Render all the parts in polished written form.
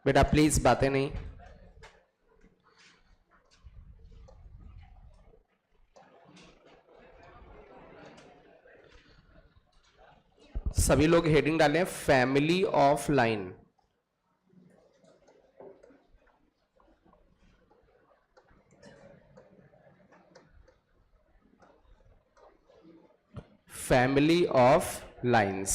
बेटा प्लीज बातें नहीं। सभी लोग हेडिंग डालें family of line. Family of lines.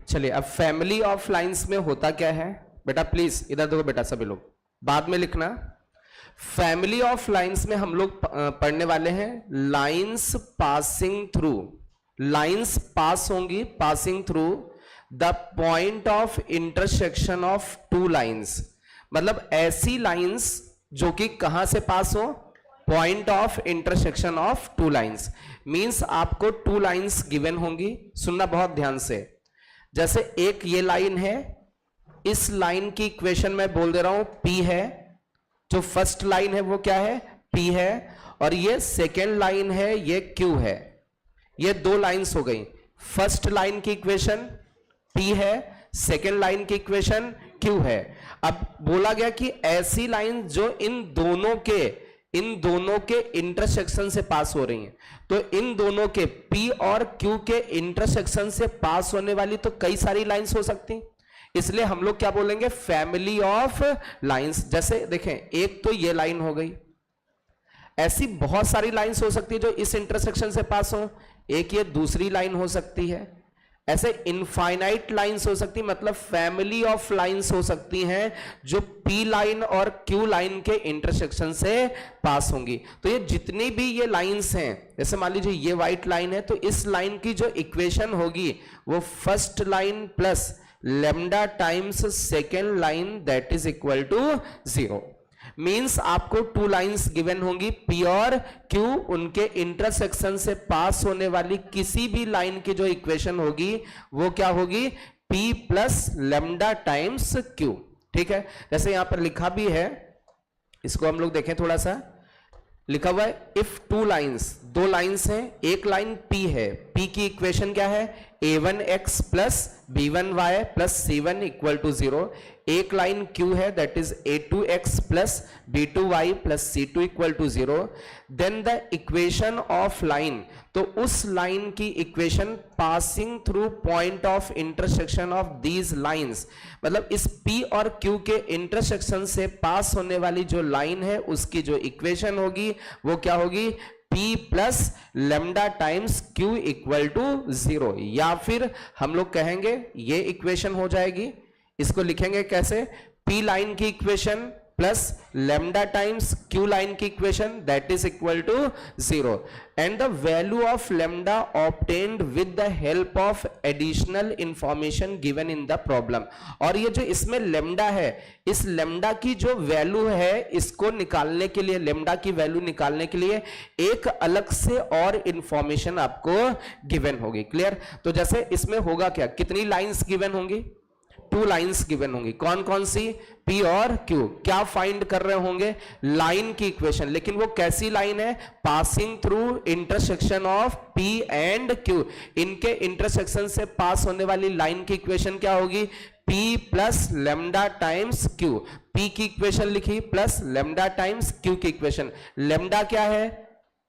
चलिए, अब फैमिली ऑफ लाइंस में होता क्या है बेटा, प्लीज इधर देखो बेटा, सभी लोग बाद में लिखना। फैमिली ऑफ लाइंस में हम लोग पढ़ने वाले हैं lines passing through. Lines pass होंगी, passing through the point of intersection of two lines. मतलब ऐसी लाइंस जो कि कहां से पास हो, point of intersection of two lines. Means आपको टू लाइंस गिवन होंगी, सुनना बहुत ध्यान से। जैसे एक ये लाइन है, इस लाइन की इक्वेशन मैं बोल दे रहा हूं P है, जो फर्स्ट लाइन है वो क्या है, P है, और ये सेकेंड लाइन है, ये Q है। ये दो लाइंस हो गई। फर्स्ट लाइन की इक्वेशन P है, सेकेंड लाइन की इक्वेशन Q है। अब बोला गया कि ऐसी लाइन जो इन दोनों के इंटरसेक्शन से पास हो रही हैं। तो इन दोनों के P और Q के इंटरसेक्शन से पास होने वाली तो कई सारी लाइंस हो सकती, इसलिए हम लोग क्या बोलेंगे, फैमिली ऑफ लाइंस। जैसे देखें, एक तो ये लाइन हो गई, ऐसी बहुत सारी लाइंस हो सकती है जो इस इंटरसेक्शन से पास हो। एक ये दूसरी लाइन हो सकती है, ऐसे इनफाइनाइट लाइंस हो सकती, मतलब फैमिली ऑफ लाइंस हो सकती हैं जो P लाइन और Q लाइन के इंटरसेक्शन से पास होंगी। तो ये जितनी भी ये लाइंस हैं, जैसे मान लीजिए ये व्हाइट लाइन है, तो इस लाइन की जो इक्वेशन होगी वो first line plus lambda times second line that is equal to 0। Means आपको टू लाइंस गिवन होंगी P और Q, उनके इंटरसेक्शन से पास होने वाली किसी भी लाइन की जो इक्वेशन होगी वो क्या होगी, P plus lambda times Q। ठीक है, जैसे यहां पर लिखा भी है, इसको हम लोग देखें थोड़ा सा। लिखा हुआ है इफ टू लाइंस, दो लाइंस हैं, एक लाइन P है, P की इक्वेशन क्या है, a1x plus b1y plus c1 equal to 0। एक लाइन Q है, that is a2x plus b2y plus c2 equal to 0। Then the equation of line, तो उस लाइन की equation passing through point of intersection of these lines, मतलब इस P और Q के intersection से पास होने वाली जो लाइन है उसकी जो इक्वेशन होगी वो क्या होगी, P plus lambda times Q equal to 0। या फिर हम लोग कहेंगे ये इक्वेशन हो जाएगी, इसको लिखेंगे कैसे, P लाइन की equation plus lambda times Q line की equation that is equal to 0, and the value of lambda obtained with the help of additional information given in the problem. और ये जो इसमें लेमडा है, इस लेमडा की जो वैल्यू है, इसको निकालने के लिए, लेमडा की वैल्यू निकालने के लिए एक अलग से और इंफॉर्मेशन आपको गिवन होगी। क्लियर? तो जैसे इसमें होगा क्या, कितनी लाइंस गिवन होंगी, टू लाइंस गिवन होंगी। कौन कौन सी, P और Q। क्या फाइंड कर रहे होंगे, लाइन की इक्वेशन, लेकिन वो कैसी लाइन है, passing through intersection of P and Q। इनके इंटरसेक्शन से पास होने वाली लाइन की इक्वेशन क्या होगी, P plus lambda times Q। P की इक्वेशन लिखी प्लस लेमडा टाइम्स Q की इक्वेशन। लेमडा क्या है,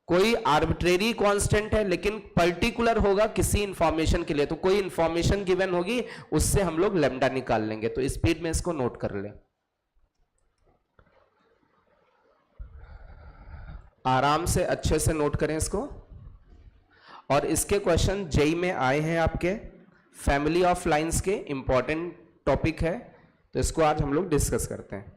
कोई आर्बिट्रेरी कांस्टेंट है, लेकिन पर्टिकुलर होगा किसी इंफॉर्मेशन के लिए। तो कोई इंफॉर्मेशन गिवन होगी, उससे हम लोग लेमडा निकाल लेंगे। तो स्पीड में इसको नोट कर लें, आराम से अच्छे से नोट करें इसको। और इसके क्वेश्चन जेई में आए हैं आपके, फैमिली ऑफ लाइंस के, इंपॉर्टेंट टॉपिक है, तो इसको आज हम लोग डिस्कस करते हैं।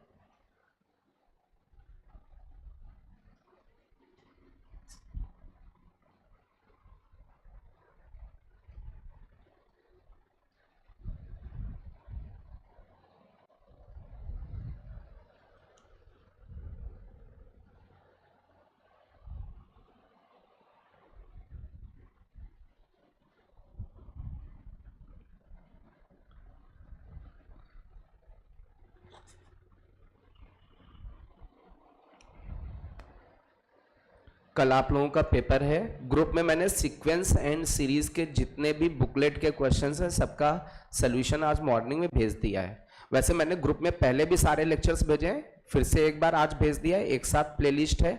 कल आप लोगों का पेपर है, ग्रुप में मैंने सीक्वेंस एंड सीरीज के जितने भी बुकलेट के क्वेश्चंस हैं सबका सॉल्यूशन आज मॉर्निंग में भेज दिया है। वैसे मैंने ग्रुप में पहले भी सारे लेक्चर्स भेजे हैं, फिर से एक बार आज भेज दिया है। एक साथ प्लेलिस्ट है,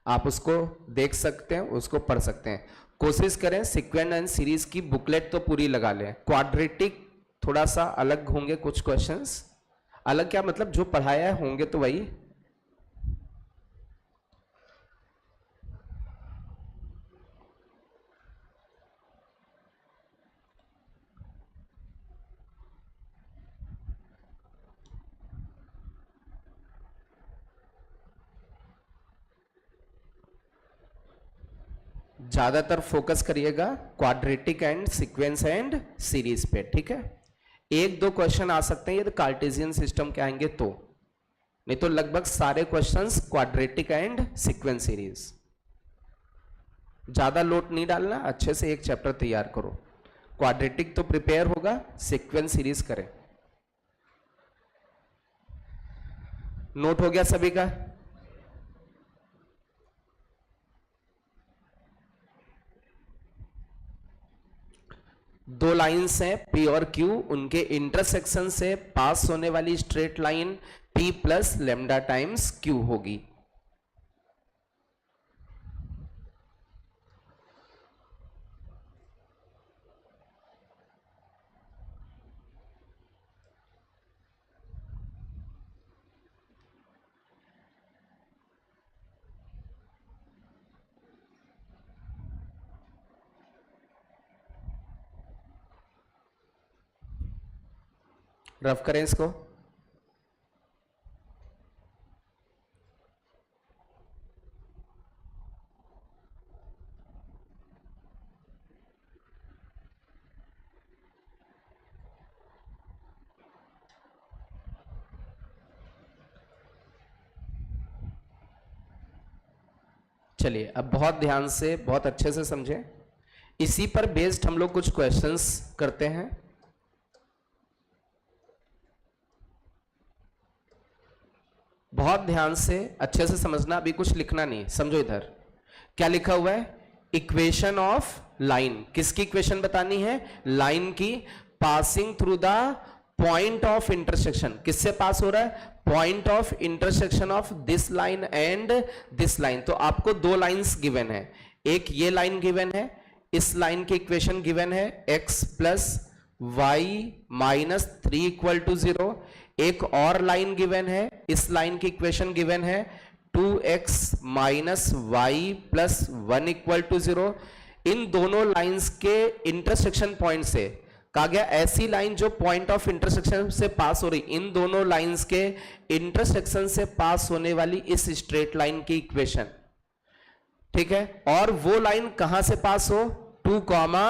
आप उसको देख सकते हैं, उसको पढ़ सकते हैं। कोशिश करें सीक्वेंस एंड सीरीज की बुकलेट तो पूरी लगा लें। क्वाड्रेटिक थोड़ा सा अलग होंगे कुछ क्वेश्चंस, अलग क्या मतलब जो पढ़ाया है होंगे तो वही। ज्यादातर फोकस करिएगा quadratic and sequence and series पे, ठीक है। एक दो क्वेश्चन आ सकते हैं यदि कार्टेशियन सिस्टम के आएंगे तो, नहीं तो लगभग सारे questions quadratic and sequence series. ज्यादा लोड नहीं डालना, अच्छे से एक चैप्टर तैयार करो। क्वाड्रेटिक तो प्रिपेयर होगा, सीक्वेंस सीरीज करें। नोट हो गया सभी का? दो लाइंस हैं P और Q, उनके इंटरसेक्शन से पास होने वाली straight line P plus lambda times Q होगी। रफ करें इसको। चलिए अब बहुत ध्यान से, बहुत अच्छे से समझें। इसी पर बेस्ड हम लोग कुछ क्वेश्चंस करते हैं। बहुत ध्यान से अच्छे से समझना, अभी कुछ लिखना नहीं, समझो इधर क्या लिखा हुआ है। इक्वेशन ऑफ लाइन, किसकी इक्वेशन बतानी है? लाइन की। Passing through the point of intersection, किससे पास हो रहा है? Point of intersection of this line and this line. तो आपको दो लाइंस गिवन है, एक ये लाइन गिवन है, इस लाइन की इक्वेशन गिवन है x plus y minus 3 equal to 0। एक और लाइन गिवन है, इस लाइन की इक्वेशन गिवन है 2x minus y plus 1 equal to 0। इन दोनों लाइंस के इंटरसेक्शन पॉइंट से कहा गया ऐसी लाइन जो पॉइंट ऑफ इंटरसेक्शन से पास हो रही, इन दोनों लाइंस के इंटरसेक्शन से पास होने वाली इस स्ट्रेट लाइन की इक्वेशन, ठीक है। और वो लाइन कहां से पास हो? 2 कॉमा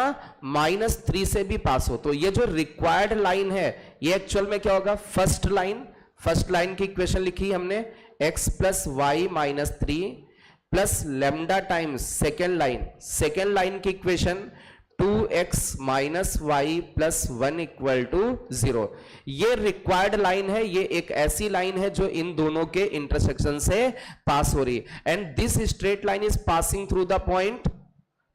माइनस 3 से भी पास हो। तो ये जो रिक्वायर्ड लाइन है ये एक्चुअल में क्या होगा? First line. फर्स्ट लाइन की इक्वेशन लिखी हमने x plus y minus 3 plus lambda times second line. Second line की equation 2x minus y plus 1 equal to 0। ये रिक्वायर्ड लाइन है, ये एक ऐसी लाइन है जो इन दोनों के इंटरसेक्शन से पास हो रही है। And this straight line is passing through the point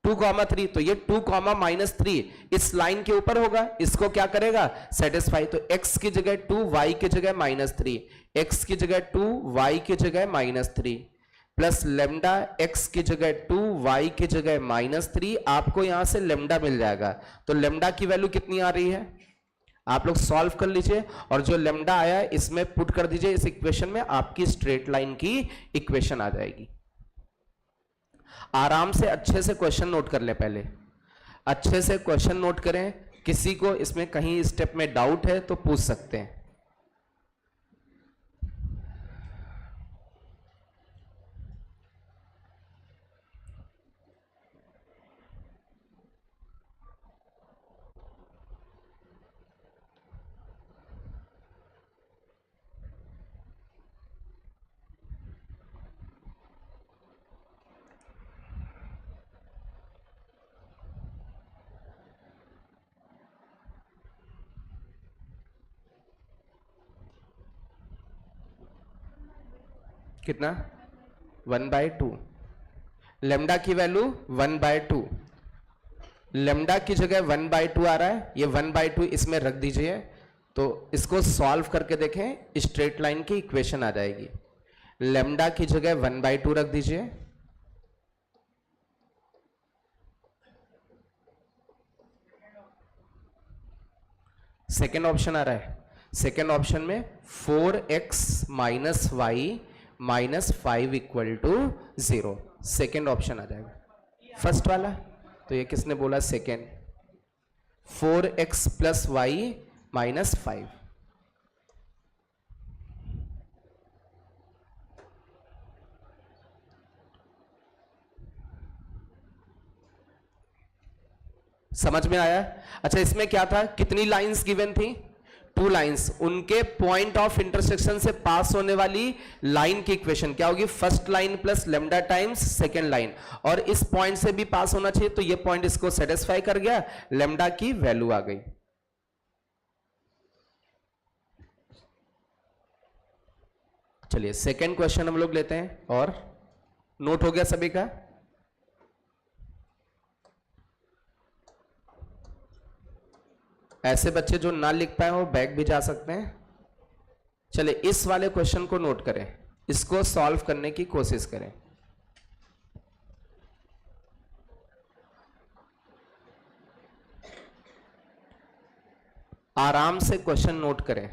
2,3। तो ये 2, माइनस 3 इस लाइन के ऊपर होगा, इसको क्या करेगा? सेटिस्फाई। तो x की जगह 2, y की जगह माइनस 3, x की जगह 2, y की जगह माइनस 3 प्लस लेमडा x की जगह 2, y की जगह माइनस 3। आपको यहां से लेमडा मिल जाएगा। तो लेमडा की वैल्यू कितनी आ रही है? आप लोग सॉल्व कर लीजिए और जो लेमडा आया है इसमें पुट कर दीजिए इस इक्वेशन में, आपकी स्ट्रेट लाइन की इक्वेशन आ जाएगी। आराम से अच्छे से क्वेश्चन नोट कर ले, पहले अच्छे से क्वेश्चन नोट करें। किसी को इसमें कहीं स्टेप में डाउट है तो पूछ सकते हैं। कितना? 1/2। लेमडा की वैल्यू 1/2, लेमडा की जगह 1/2 आ रहा है, ये 1/2 इसमें रख दीजिए, तो इसको सॉल्व करके देखें, स्ट्रेट लाइन की इक्वेशन आ जाएगी। लेमडा की जगह 1/2 रख दीजिए, सेकेंड ऑप्शन आ रहा है, सेकेंड ऑप्शन में 4x minus y minus 5 equal to 0, second option आ जाएगा। फर्स्ट वाला तो ये किसने बोला, second, 4x plus y minus 5। समझ में आया? अच्छा, इसमें क्या था, कितनी लाइंस गिवन थी, 2 लाइंस, उनके पॉइंट ऑफ इंटरसेक्शन से पास होने वाली लाइन की इक्वेशन क्या होगी, first line plus lambda times second line, और इस पॉइंट से भी पास होना चाहिए, तो ये पॉइंट इसको सेटिस्फाई कर गया, लेमडा की वैल्यू आ गई। चलिए सेकेंड क्वेश्चन हम लोग लेते हैं, और नोट हो गया सभी का? ऐसे बच्चे जो ना लिख पाए वो बैक भी जा सकते हैं। चलिए इस वाले क्वेश्चन को नोट करें, इसको सॉल्व करने की कोशिश करें। आराम से क्वेश्चन नोट करें।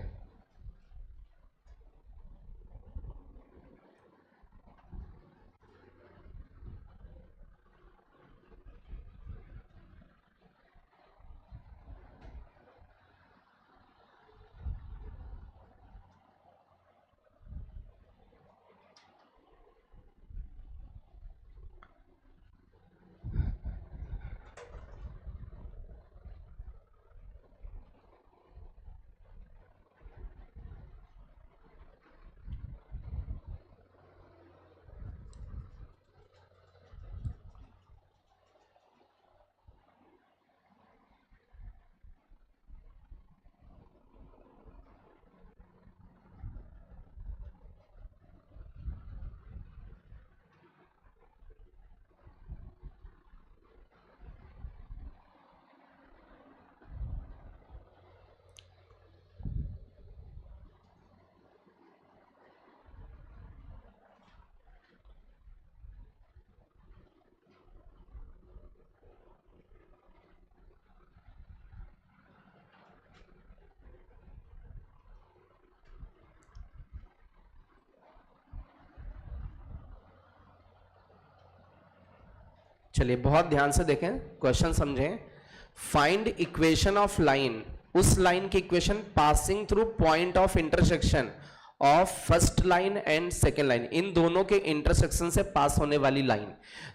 चलिए बहुत ध्यान से देखें, क्वेश्चन समझें। फाइंड इक्वेशन ऑफ लाइन, उस लाइन की equation passing through point of intersection of first line and second line, इन दोनों के इंटरसेक्शन से पास होने वाली लाइन।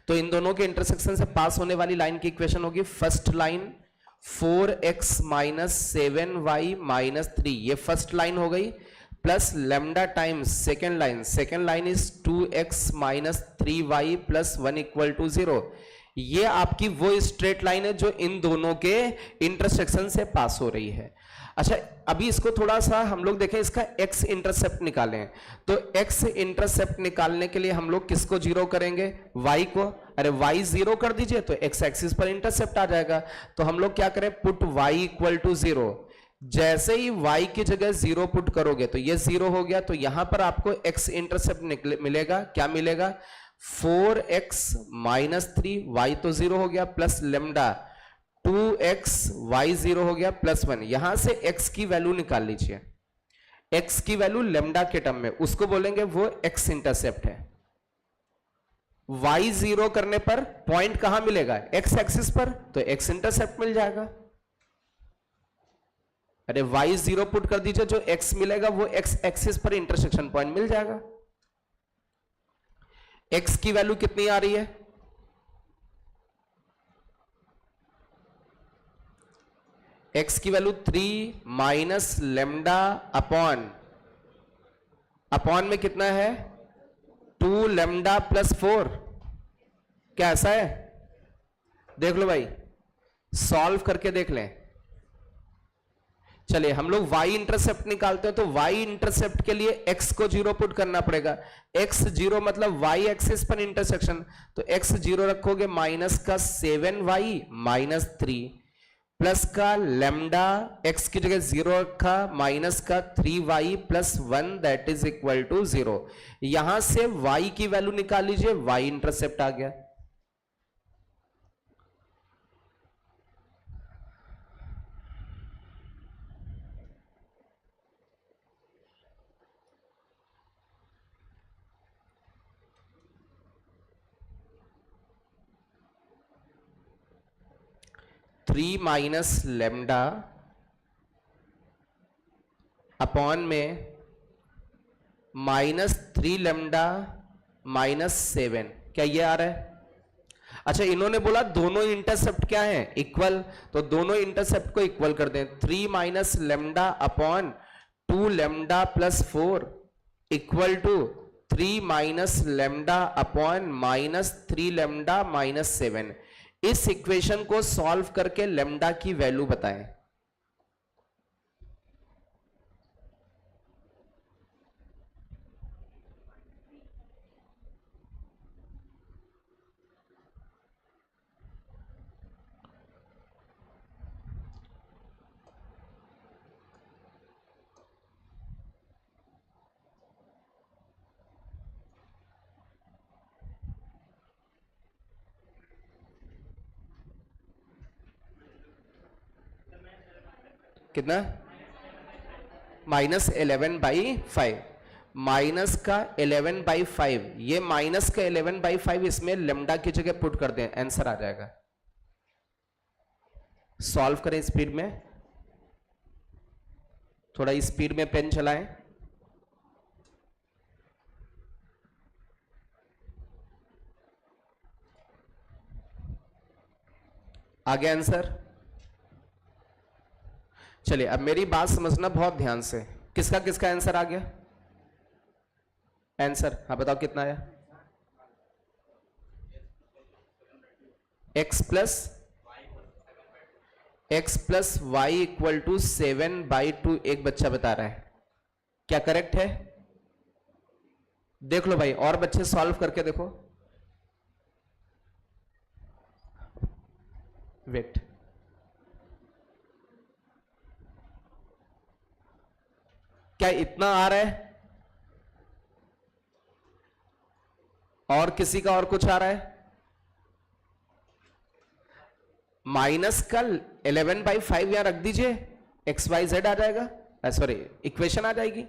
तो इन दोनों के इंटरसेक्शन से पास होने वाली लाइन की इक्वेशन होगी first line 4x minus 7y minus 3, ये फर्स्ट लाइन हो गई, plus lambda times second line, second line is 2x minus 3y plus 1 equal to 0। ये आपकी वो स्ट्रेट लाइन है जो इन दोनों के इंटरसेक्शन से पास हो रही है। अच्छा, अभी इसको थोड़ा सा हम लोग देखें, इसका x इंटरसेप्ट निकालें। तो x इंटरसेप्ट निकालने के लिए हम लोग किसको जीरो करेंगे, y को। अरे y जीरो कर दीजिए तो x एक्सिस पर इंटरसेप्ट आ जाएगा। तो हम लोग क्या करें, पुट y इक्वल टू 0। जैसे ही y की जगह 0 पुट करोगे तो ये 0 हो गया, तो यहां पर आपको x इंटरसेप्ट मिलेगा, क्या मिलेगा, 4x माइनस 3, y तो 0 हो गया, प्लस लेमडा 2x, y 0 हो गया, प्लस 1। यहां से x की वैल्यू निकाल लीजिए, x की वैल्यू लेमडा के टर्म में, उसको बोलेंगे वो x इंटरसेप्ट है। y 0 करने पर पॉइंट कहां मिलेगा, x एक्सिस पर, तो x इंटरसेप्ट मिल जाएगा। अरे y 0 पुट कर दीजिए, जो x मिलेगा वो x एक्सिस पर इंटरसेक्शन पॉइंट मिल जाएगा। x की वैल्यू कितनी आ रही है, x की वैल्यू 3 माइनस लेमडा अपॉन में कितना है, 2 लेमडा प्लस 4। क्या ऐसा है, देख लो भाई, सॉल्व करके देख लें। चलिए हम लोग y इंटरसेप्ट निकालते हैं, तो y इंटरसेप्ट के लिए x को 0 पुट करना पड़ेगा। x 0 मतलब y एक्सिस पर इंटरसेक्शन, तो x 0 रखोगे माइनस का 7y माइनस 3 प्लस का लेमडा x की जगह 0 रखा माइनस का 3y plus 1 that is equal to 0। यहां से y की वैल्यू निकाल लीजिए, y इंटरसेप्ट आ गया। थ्री माइनस लेमडा अपॉन में माइनस 3 लेमडा माइनस 7, क्या ये आ रहा है? अच्छा इन्होंने बोला दोनों इंटरसेप्ट क्या है? इक्वल, तो दोनों इंटरसेप्ट को इक्वल कर दें। 3 minus lambda upon 2 lambda plus 4 equal to 3 minus lambda upon minus 3 lambda minus 7। इस इक्वेशन को सॉल्व करके लेमडा की वैल्यू बताएं। कितना? माइनस 11/5, माइनस का 11/5, ये माइनस का 11/5 इसमें लेमडा की जगह पुट कर दें, आंसर आ जाएगा। सॉल्व करें स्पीड में, थोड़ा स्पीड में पेन चलाएं। आ गया आंसर? चलिए अब मेरी बात समझना बहुत ध्यान से। किसका किसका आंसर आ गया? आंसर हाँ बताओ कितना आया? x plus y equal to 7/2 एक बच्चा बता रहा है। क्या करेक्ट है? देख लो भाई, और बच्चे सॉल्व करके देखो। वेट, क्या इतना आ रहा है? और किसी का और कुछ आ रहा है? माइनस का 11/5 यहां रख दीजिए, एक्स वाई जेड आ जाएगा, सॉरी इक्वेशन आ जाएगी।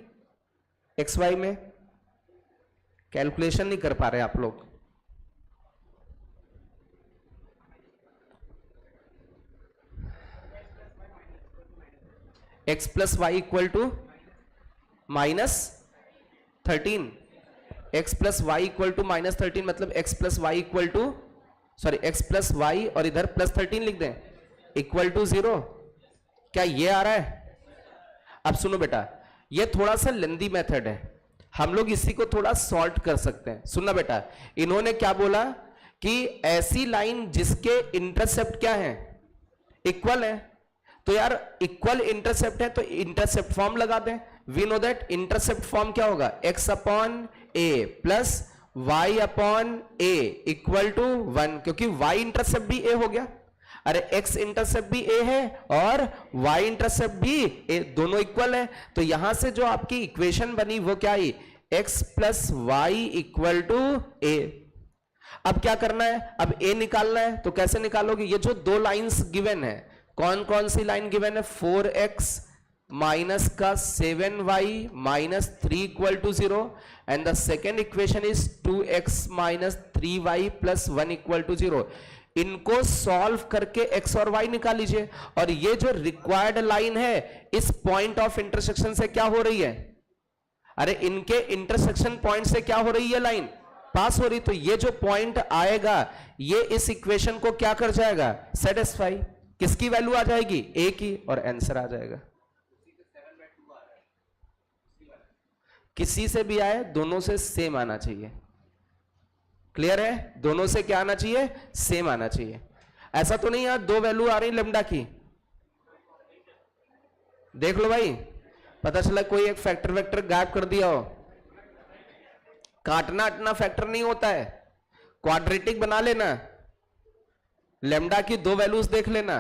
एक्स वाई में कैलकुलेशन नहीं कर पा रहे आप लोग। X plus y equal to -13, x plus y equal to -13 मतलब x plus y equal to, sorry x plus y और इधर +13 लिख दें, इक्वल टू 0। क्या ये आ रहा है? अब सुनो बेटा, ये थोड़ा सा लेंदी मेथड है, हम लोग इसी को थोड़ा सॉल्ट कर सकते हैं। सुनना बेटा, इन्होंने क्या बोला कि ऐसी लाइन जिसके इंटरसेप्ट क्या है? इक्वल है। तो यार इक्वल इंटरसेप्ट है तो इंटरसेप्ट फॉर्म लगा दें। We know that intercept form क्या होगा? x अपॉन a प्लस y अपॉन a इक्वल टू 1, क्योंकि y इंटरसेप्ट भी a हो गया। अरे x इंटरसेप्ट भी a है और y इंटरसेप्ट भी a, दोनों इक्वल है। तो यहां से जो आपकी इक्वेशन बनी वो क्या आई? x plus y equal to a। अब क्या करना है? अब a निकालना है, तो कैसे निकालोगे? ये जो दो लाइंस गिवन है, कौन कौन सी लाइन गिवन है? 4x माइनस का 7y minus 3 equal to 0 and the second equation is 2x minus 3y plus 1 equal to 0। इनको सॉल्व करके x और y निकाल लीजिए। और ये जो रिक्वायर्ड लाइन है इस पॉइंट ऑफ इंटरसेक्शन से क्या हो रही है? अरे इनके इंटरसेक्शन पॉइंट से क्या हो रही है? लाइन पास हो रही। तो ये जो पॉइंट आएगा ये इस इक्वेशन को क्या कर जाएगा? सेटिस्फाई। किसकी वैल्यू आ जाएगी? a की, और आंसर आ जाएगा। किसी से भी आए, दोनों से सेम आना चाहिए। क्लियर है? दोनों से क्या आना चाहिए? सेम आना चाहिए। ऐसा तो नहीं यार दो वैल्यू आ रही लेमडा की। देख लो भाई, पता चला कोई एक फैक्टर वेक्टर गायब कर दिया हो। काटना अटना फैक्टर नहीं होता है, क्वाड्रेटिक बना लेना, लेमडा की दो वैल्यूज देख लेना।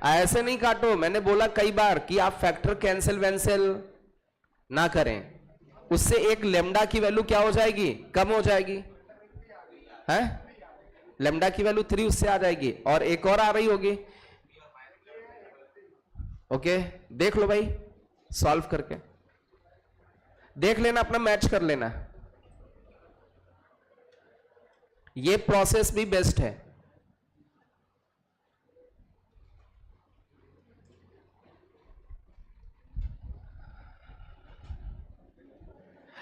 ऐसे नहीं काटो, मैंने बोला कई बार कि आप फैक्टर कैंसिल वैंसिल ना करें, उससे एक लेमडा की वैल्यू क्या हो जाएगी, कम हो जाएगी है। लेमडा की वैल्यू 3 उससे आ जाएगी और एक और आ रही होगी। ओके, देख लो भाई, सॉल्व करके देख लेना, अपना मैच कर लेना, ये प्रोसेस भी बेस्ट है।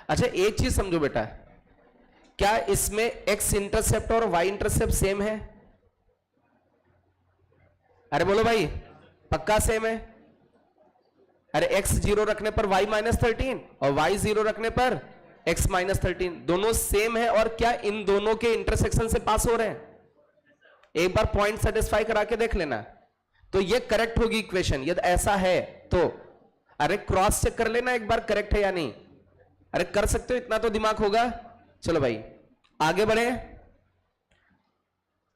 अच्छा एक चीज समझो बेटा, क्या इसमें x इंटरसेप्ट और y इंटरसेप्ट सेम है? अरे बोलो भाई, पक्का सेम है? अरे x 0 रखने पर y -13 और y 0 रखने पर x -13 दोनों सेम है। और क्या इन दोनों के इंटरसेक्शन से पास हो रहे हैं? एक बार पॉइंट सेटिस्फाई करा के देख लेना, तो ये करेक्ट होगी इक्वेशन यदि ऐसा है तो। अरे क्रॉस चेक कर लेना एक बार करेक्ट है या नहीं। अरे कर सकते हो, इतना तो दिमाग होगा। चलो भाई आगे बढ़े,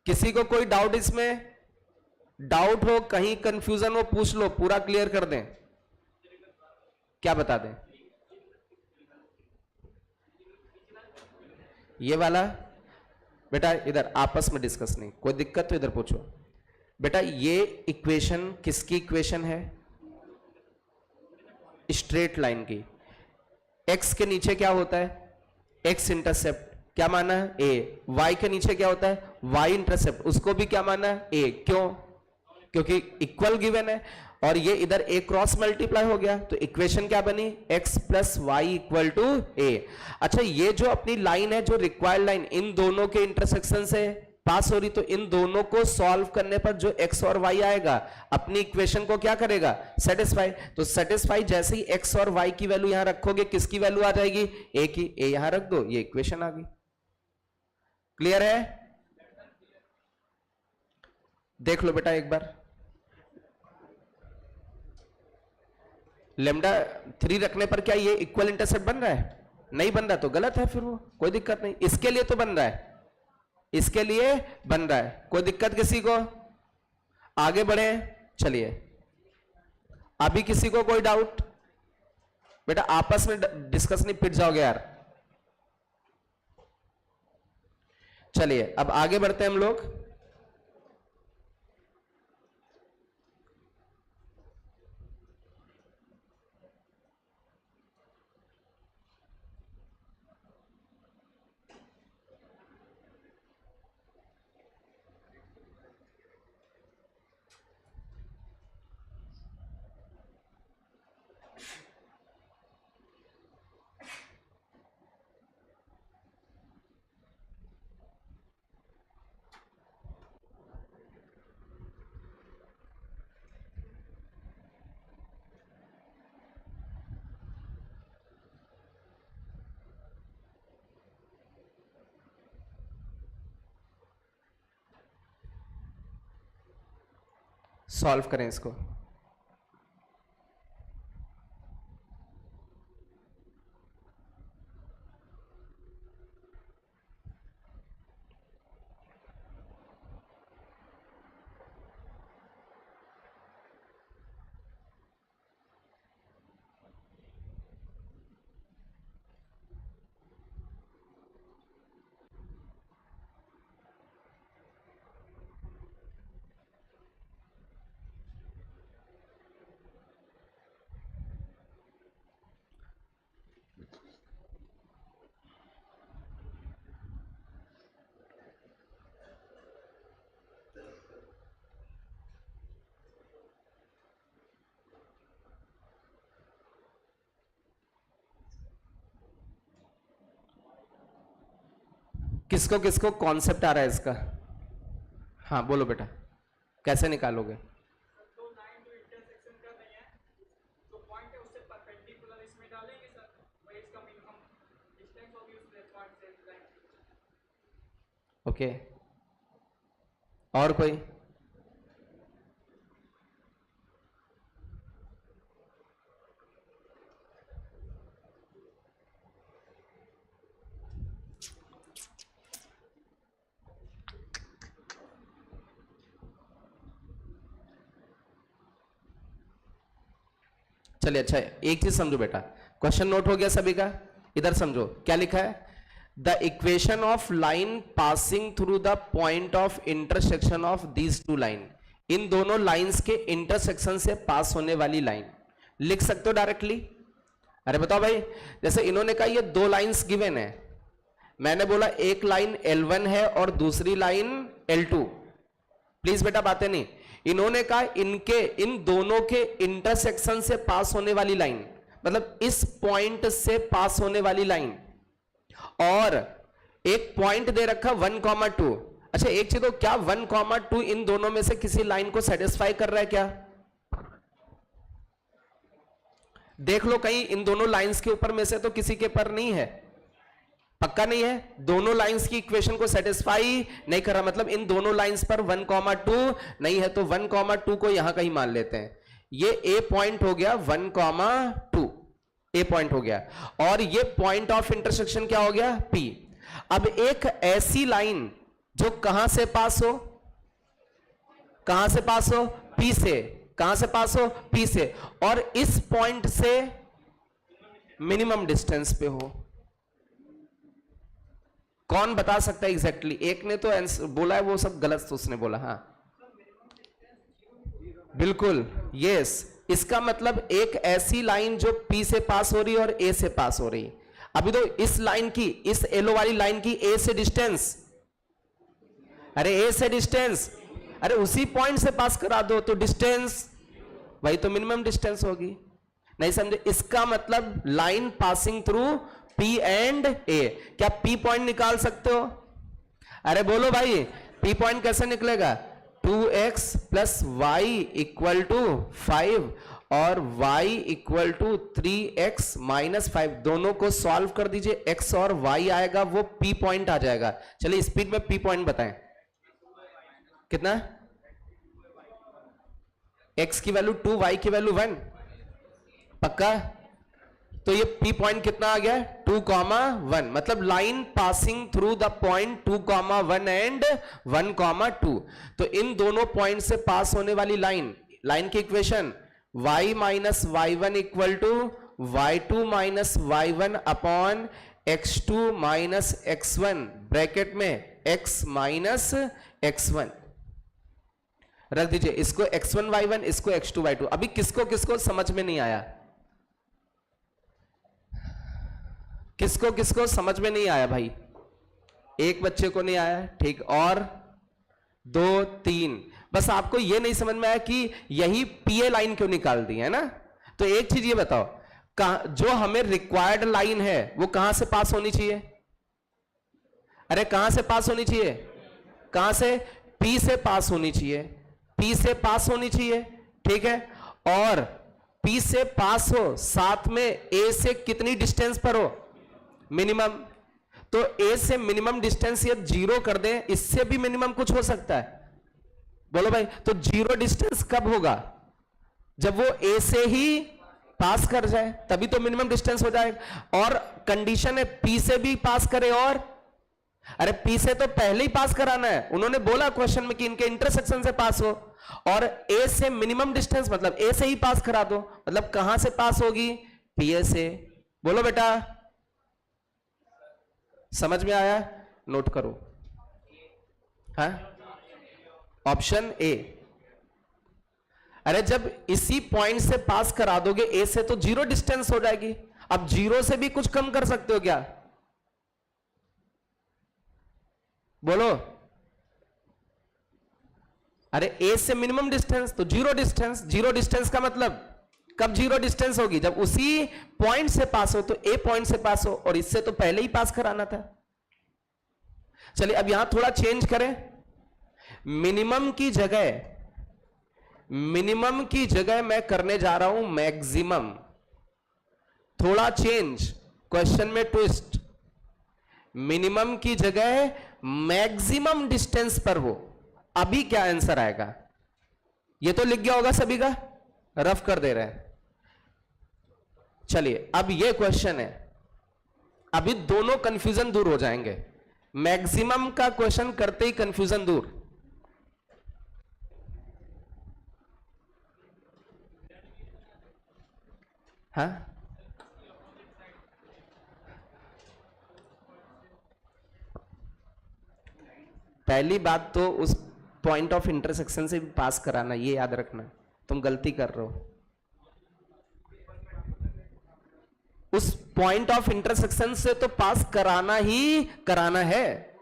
किसी को कोई डाउट इसमें, डाउट हो, कहीं कंफ्यूजन हो, पूछ लो, पूरा क्लियर कर दें। क्या बता दें? ये वाला बेटा इधर आपस में डिस्कस नहीं, कोई दिक्कत तो इधर पूछो। बेटा ये इक्वेशन किसकी इक्वेशन है? स्ट्रेट लाइन की। x के नीचे क्या होता है? x इंटरसेप्ट, क्या माना है? a। y के नीचे क्या होता है? y इंटरसेप्ट, उसको भी क्या माना है? a। क्यों? क्योंकि इक्वल गिवन है और ये इधर a क्रॉस मल्टीप्लाई हो गया, तो इक्वेशन क्या बनी? x plus y equal to a। अच्छा ये जो अपनी लाइन है, जो रिक्वायर्ड लाइन इन दोनों के इंटरसेक्शन से पास हो रही, तो इन दोनों को सॉल्व करने पर जो x और y आएगा अपनी इक्वेशन को क्या करेगा? सेटिस्फाई। तो सेटिस्फाई जैसे ही x और y की वैल्यू यहां रखोगे, किसकी वैल्यू आ जाएगी? a की। a यहां रख दो, ये इक्वेशन आ गई। क्लियर है? देख लो बेटा एक बार, लेमडा 3 रखने पर क्या ये इक्वल इंटरसेप्ट बन रहा है? नहीं बन रहा तो गलत है, फिर वो कोई दिक्कत नहीं। इसके लिए तो बन रहा है, इसके लिए बन रहा है, कोई दिक्कत किसी को? आगे बढ़े, चलिए अभी किसी को कोई डाउट? बेटा आपस में डिस्कस नहीं, पिट जाओगे यार। चलिए अब आगे बढ़ते हैं हम लोग। सॉल्व करें इसको। किसको किसको कॉन्सेप्ट आ रहा है इसका? हाँ बोलो बेटा, कैसे निकालोगे? ओके और कोई? चलिए अच्छा एक चीज समझो बेटा, क्वेश्चन नोट हो गया सभी का? इधर समझो क्या लिखा है, the equation of line passing through the point of intersection of these two line, इन दोनों लाइंस के इंटरसेक्शन से पास होने वाली लाइन लिख सकते हो डायरेक्टली? अरे बताओ भाई, जैसे इन्होंने कहा ये दो लाइंस गिवन है, मैंने बोला एक लाइन L1 है और दूसरी लाइन L2, प्लीज बेटा बातें नहीं, इन्होंने कहा इनके इन दोनों के इंटरसेक्शन से पास होने वाली लाइन, मतलब इस पॉइंट से पास होने वाली लाइन, और एक पॉइंट दे रखा 1,2। अच्छा एक चीज तो, क्या 1,2 इन दोनों में से किसी लाइन को सेटिस्फाई कर रहा है क्या? देख लो कहीं इन दोनों लाइंस के ऊपर में से तो किसी के पर नहीं है, पक्का नहीं है, दोनों लाइंस की इक्वेशन को सेटिस्फाई नहीं कर रहा, मतलब इन दोनों लाइंस पर 1,2 नहीं है, तो 1,2 को यहां कहीं मान लेते हैं, ये ए पॉइंट हो गया 1,2, ए पॉइंट हो गया, और ये पॉइंट ऑफ इंटरसेक्शन क्या हो गया P। अब एक ऐसी लाइन जो कहां से पास हो, कहां से पास हो, P से, कहां से पास हो, P से, और इस पॉइंट से मिनिमम डिस्टेंस पे हो, कौन बता सकता है एग्जैक्टली? एक ने तो आंसर बोला है, वो सब गलत तो उसने बोला, हाँ बिल्कुल यस, इसका मतलब एक ऐसी लाइन जो P से पास हो रही है और A से पास हो रही है। अभी तो इस लाइन की, इस येलो वाली लाइन की A से डिस्टेंस, अरे A से डिस्टेंस, अरे उसी पॉइंट से पास करा दो तो डिस्टेंस वही तो मिनिमम डिस्टेंस होगी, नहीं समझे? इसका मतलब line passing through P and A, क्या P पॉइंट निकाल सकते हो? अरे बोलो भाई, P पॉइंट कैसे निकलेगा? 2x plus y equal to 5 और y equal to 3x minus 5, दोनों को सॉल्व कर दीजिए, x और y आएगा, वो P पॉइंट आ जाएगा। चलिए स्पीड में P पॉइंट बताएं, कितना? x की वैल्यू 2, y की वैल्यू 1, पक्का? तो ये P पॉइंट कितना आ गया? 2,1, मतलब line passing through the point 2,1 and 1,2। तो इन दोनों पॉइंट से पास होने वाली लाइन, लाइन की equation y minus y1 equal to y2 minus y1 upon x2 minus x1 bracket में x माइनस x1 रख दीजिए, इसको x1 y1, इसको x2 y2। अभी किसको किसको समझ में नहीं आया? किसको किसको समझ में नहीं आया भाई? एक बच्चे को नहीं आया, ठीक, और 2 3, बस आपको ये नहीं समझ में आया कि यही पीए लाइन क्यों निकाल दी है ना? तो एक चीज ये बताओ, जो हमें रिक्वायर्ड लाइन है वो कहां से पास होनी चाहिए? अरे कहां से पास होनी चाहिए? कहां से? पी से पास होनी चाहिए, पी से पास होनी चाहिए, ठीक है, और पी से पास हो, साथ में ए से कितनी डिस्टेंस पर हो? मिनिमम। तो ए से मिनिमम डिस्टेंस ये 0 कर दें, इससे भी मिनिमम कुछ हो सकता है? बोलो भाई, तो 0 डिस्टेंस कब होगा? जब वो ए से ही पास कर जाए, तभी तो मिनिमम डिस्टेंस हो जाएगा। और कंडीशन है पी से भी पास करे, और अरे पी से तो पहले ही पास कराना है, उन्होंने बोला क्वेश्चन में कि इनके इंटरसेक्शन से पास हो, और ए से मिनिमम डिस्टेंस मतलब ए से ही पास करा दो, मतलब कहां से पास होगी? पीए से। बोलो बेटा, समझ में आया? नोट करो, हाँ, ऑप्शन ए। अरे जब इसी पॉइंट से पास करा दोगे ए से, तो 0 डिस्टेंस हो जाएगी। अब 0 से भी कुछ कम कर सकते हो क्या? बोलो। अरे ए से मिनिमम डिस्टेंस तो 0 डिस्टेंस, 0 डिस्टेंस का मतलब कब 0 डिस्टेंस होगी? जब उसी पॉइंट से पास हो, तो ए पॉइंट से पास हो, और इससे तो पहले ही पास कराना था। चलिए अब यहां थोड़ा चेंज करें, मिनिमम की जगह मैं करने जा रहा हूं मैक्सिमम। थोड़ा चेंज, क्वेश्चन में ट्विस्ट, मिनिमम की जगह मैक्सिमम डिस्टेंस पर हो। अभी क्या आंसर आएगा? ये तो लिख गया होगा सभी का, रफ कर दे रहे हैं। चलिए अब ये क्वेश्चन है, अभी दोनों कंफ्यूजन दूर हो जाएंगे। मैक्सिमम का क्वेश्चन करते ही कंफ्यूजन दूर। हाँ, पहली बात तो उस पॉइंट ऑफ इंटरसेक्शन से पास कराना, ये याद रखना, तुम गलती कर रहे हो। उस पॉइंट ऑफ इंटरसेक्शन से तो पास कराना ही कराना है।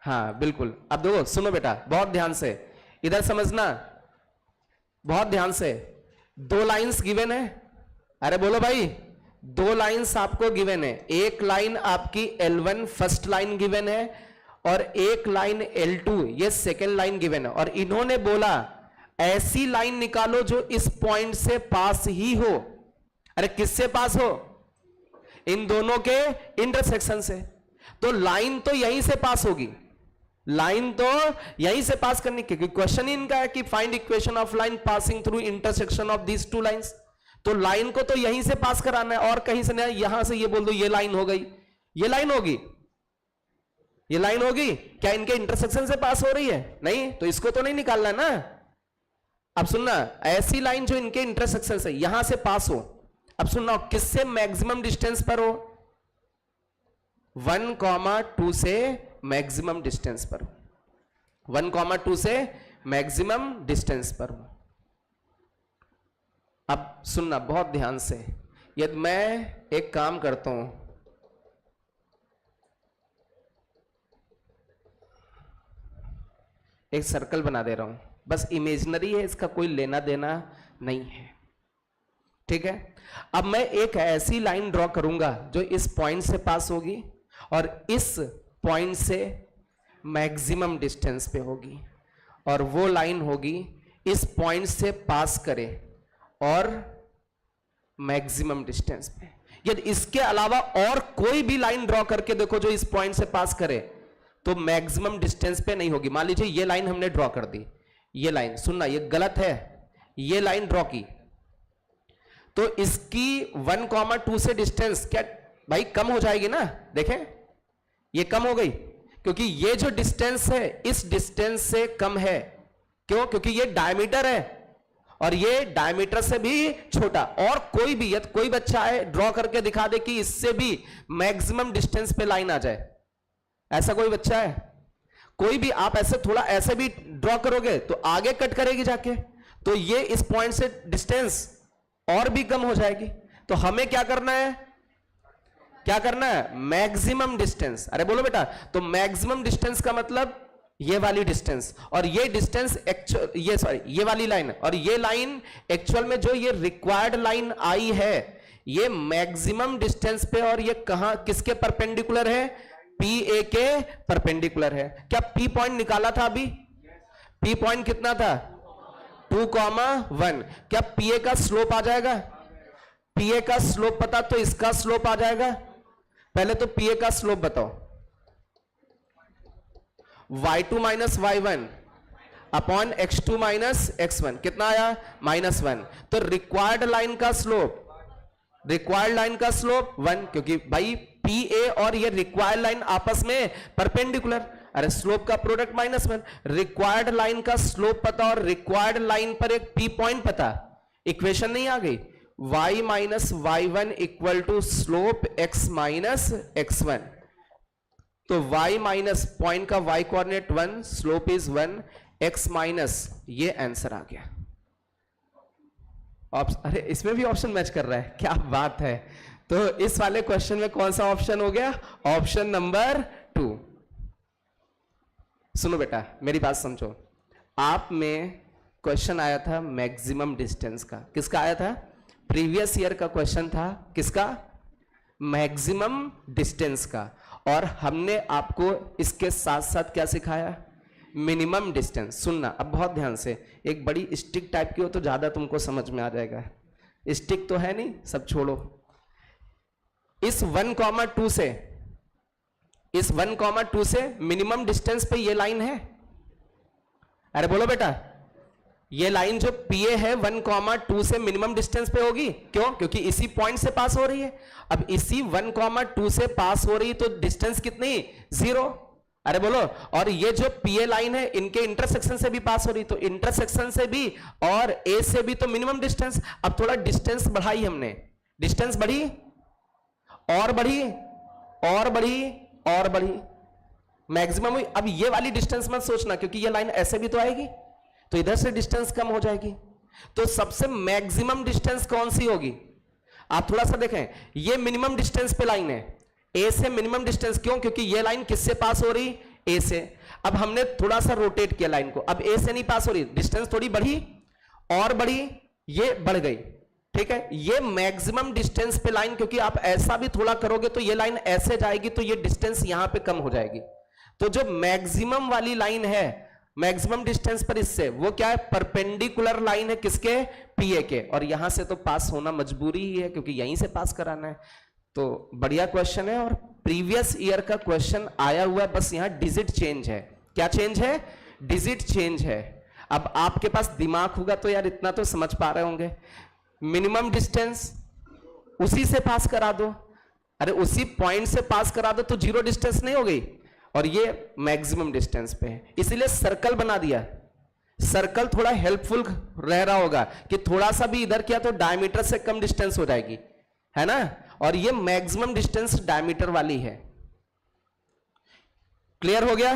हाँ बिल्कुल। अब देखो, सुनो बेटा बहुत ध्यान से, इधर समझना बहुत ध्यान से। दो लाइंस गिवन है, अरे बोलो भाई, दो लाइंस आपको गिवन है। एक लाइन आपकी L1 फर्स्ट लाइन गिवन है और एक लाइन L2 ये सेकेंड लाइन गिवन है, और इन्होंने बोला ऐसी लाइन निकालो जो इस पॉइंट से पास ही हो। अरे किससे पास हो? इन दोनों के इंटरसेक्शन से। तो लाइन तो यहीं से पास होगी, लाइन तो यहीं से पास करनी, क्योंकि क्वेश्चन ही इनका है कि find equation of line passing through intersection of these two lines. तो लाइन को तो यहीं से पास कराना है और कहीं से नहीं। यहां से ये बोल दो ये लाइन हो गई, ये लाइन होगी, ये लाइन होगी, क्या इनके इंटरसेक्शन से पास हो रही है? नहीं, तो इसको तो नहीं निकालना ना। अब सुनना, ऐसी लाइन जो इनके इंटरसेक्शन से यहां से पास हो। अब सुनना, किससे मैक्सिमम डिस्टेंस पर हो? 1,2 से मैक्सिमम डिस्टेंस पर, 1,2 से मैक्सिमम डिस्टेंस पर हो। अब सुनना बहुत ध्यान से, यदि मैं एक काम करता हूं, एक सर्कल बना दे रहा हूं, बस इमेजिनरी है, इसका कोई लेना देना नहीं है, ठीक है। अब मैं एक ऐसी लाइन ड्रॉ करूंगा जो इस पॉइंट से पास होगी और इस पॉइंट से मैक्सिमम डिस्टेंस पे होगी, और वो लाइन होगी इस पॉइंट से पास करे और मैक्सिमम डिस्टेंस पे। यदि इसके अलावा और कोई भी लाइन ड्रॉ करके देखो जो इस पॉइंट से पास करे तो मैक्सिमम डिस्टेंस पे नहीं होगी। मान लीजिए ये लाइन हमने ड्रॉ कर दी, ये लाइन, सुनना ये गलत है, ये लाइन ड्रॉ की तो इसकी 1,2 से डिस्टेंस क्या भाई कम हो जाएगी ना। देखें ये कम हो गई, क्योंकि ये जो डिस्टेंस है इस डिस्टेंस से कम है। क्यों? क्योंकि ये डायमीटर है और ये डायमीटर से भी छोटा। और कोई भी, यदि कोई बच्चा है ड्रॉ करके दिखा दे कि इससे भी मैक्सिमम डिस्टेंस पे लाइन आ जाए, ऐसा कोई बच्चा है? कोई भी आप ऐसे थोड़ा ऐसे भी ड्रॉ करोगे तो आगे कट करेगी जाके, तो ये इस पॉइंट से डिस्टेंस और भी कम हो जाएगी। तो हमें क्या करना है? क्या करना है? Maximum distance. अरे बोलो बेटा, तो मैक्सिमम डिस्टेंस का मतलब ये वाली डिस्टेंस, और ये डिस्टेंस एक्चुअल, ये सॉरी ये वाली लाइन, और ये लाइन एक्चुअल में जो ये रिक्वायर्ड लाइन आई है ये मैक्सिमम डिस्टेंस पे, और ये कहां किसके परपेंडिकुलर है? पी ए के परपेंडिकुलर है। क्या पी पॉइंट निकाला था अभी? पी पॉइंट कितना था? 2,1। क्या पी ए का स्लोप आ जाएगा? पी ए का स्लोप पता तो इसका स्लोप आ जाएगा। पहले तो पी ए का स्लोप बताओ। y2 minus y1 upon x2 minus x1 कितना आया? -1। तो रिक्वायर्ड लाइन का स्लोप, रिक्वायर्ड लाइन का स्लोप 1, क्योंकि भाई पी ए और ये रिक्वायर्ड लाइन आपस में परपेंडिकुलर। अरे स्लोप का प्रोडक्ट -1। रिक्वायर्ड लाइन का स्लोप पता और रिक्वायर्ड लाइन पर एक पी पॉइंट पता, इक्वेशन नहीं आ गई? y minus y1 equal to slope x minus x1। तो y माइनस पॉइंट का y coordinate 1, slope is 1, x minus, ये आंसर आ गया। अरे इसमें भी ऑप्शन मैच कर रहा है, क्या बात है। तो इस वाले क्वेश्चन में कौन सा ऑप्शन हो गया? Option number 2। सुनो बेटा मेरी बात समझो, आप में क्वेश्चन आया था मैक्सिमम डिस्टेंस का। किसका आया था? प्रीवियस ईयर का क्वेश्चन था। किसका? मैक्सिमम डिस्टेंस का। और हमने आपको इसके साथ साथ क्या सिखाया? Minimum distance. सुनना अब बहुत ध्यान से, एक बड़ी स्टिक टाइप की हो तो ज्यादा तुमको समझ में आ जाएगा। स्टिक तो है नहीं, सब छोड़ो। इस 1,2 से, इस 1,2 से मिनिमम डिस्टेंस पे ये लाइन है। अरे बोलो बेटा, ये लाइन जो PA है 1,2 से मिनिमम डिस्टेंस पे होगी। क्यों? क्योंकि इसी पॉइंट से पास हो रही है। अब इसी 1,2 से पास हो रही तो डिस्टेंस कितनी? 0। अरे बोलो। और ये जो पीए लाइन है इनके इंटरसेक्शन से भी पास हो रही, तो इंटरसेक्शन से भी और ए से भी तो मिनिमम डिस्टेंस। अब थोड़ा डिस्टेंस बढ़ाई हमने, डिस्टेंस बढ़ी और बढ़ी और बढ़ी और बढ़ी, मैक्सिमम हुई। अब ये वाली डिस्टेंस मत सोचना क्योंकि ये लाइन ऐसे भी तो आएगी, तो इधर से डिस्टेंस कम हो जाएगी। तो सबसे मैक्सिमम डिस्टेंस कौन सी होगी? आप थोड़ा सा देखें, ये मिनिमम डिस्टेंस पे लाइन है, ए से मिनिमम डिस्टेंस। क्यों? क्योंकि ये लाइन किससे पास हो रही? ए से। अब हमने थोड़ा सा रोटेट किया लाइन को, अब ए से नहीं पास हो रही, डिस्टेंस थोड़ी बढ़ी और बढ़ी, ये बढ़ गई, ठीक है। ये मैक्सिमम डिस्टेंस पे लाइन, क्योंकि आप ऐसा भी थोड़ा करोगे तो ये लाइन ऐसे जाएगी तो ये डिस्टेंस यहां पे कम हो जाएगी। तो जो मैक्सिमम वाली लाइन है मैक्सिमम डिस्टेंस पर इससे, वो क्या है? परपेंडिकुलर लाइन है किसके? पीए के। और यहां से तो पास होना मजबूरी ही है क्योंकि यहीं से पास कराना है। तो बढ़िया क्वेश्चन है और प्रीवियस ईयर का क्वेश्चन आया हुआ है, बस यहां डिजिट चेंज है। क्या चेंज है? डिजिट चेंज है। अब आपके पास दिमाग होगा तो यार इतना तो समझ पा रहे होंगे, मिनिमम डिस्टेंस उसी से पास करा दो, अरे उसी पॉइंट से पास करा दो तो जीरो डिस्टेंस नहीं हो गई, और ये मैक्सिमम डिस्टेंस पे है, इसीलिए सर्कल बना दिया। सर्कल थोड़ा हेल्पफुल रह रहा होगा कि थोड़ा सा भी इधर किया तो डायमीटर से कम डिस्टेंस हो जाएगी, है ना। और ये मैक्सिमम डिस्टेंस डायमीटर वाली है। क्लियर हो गया?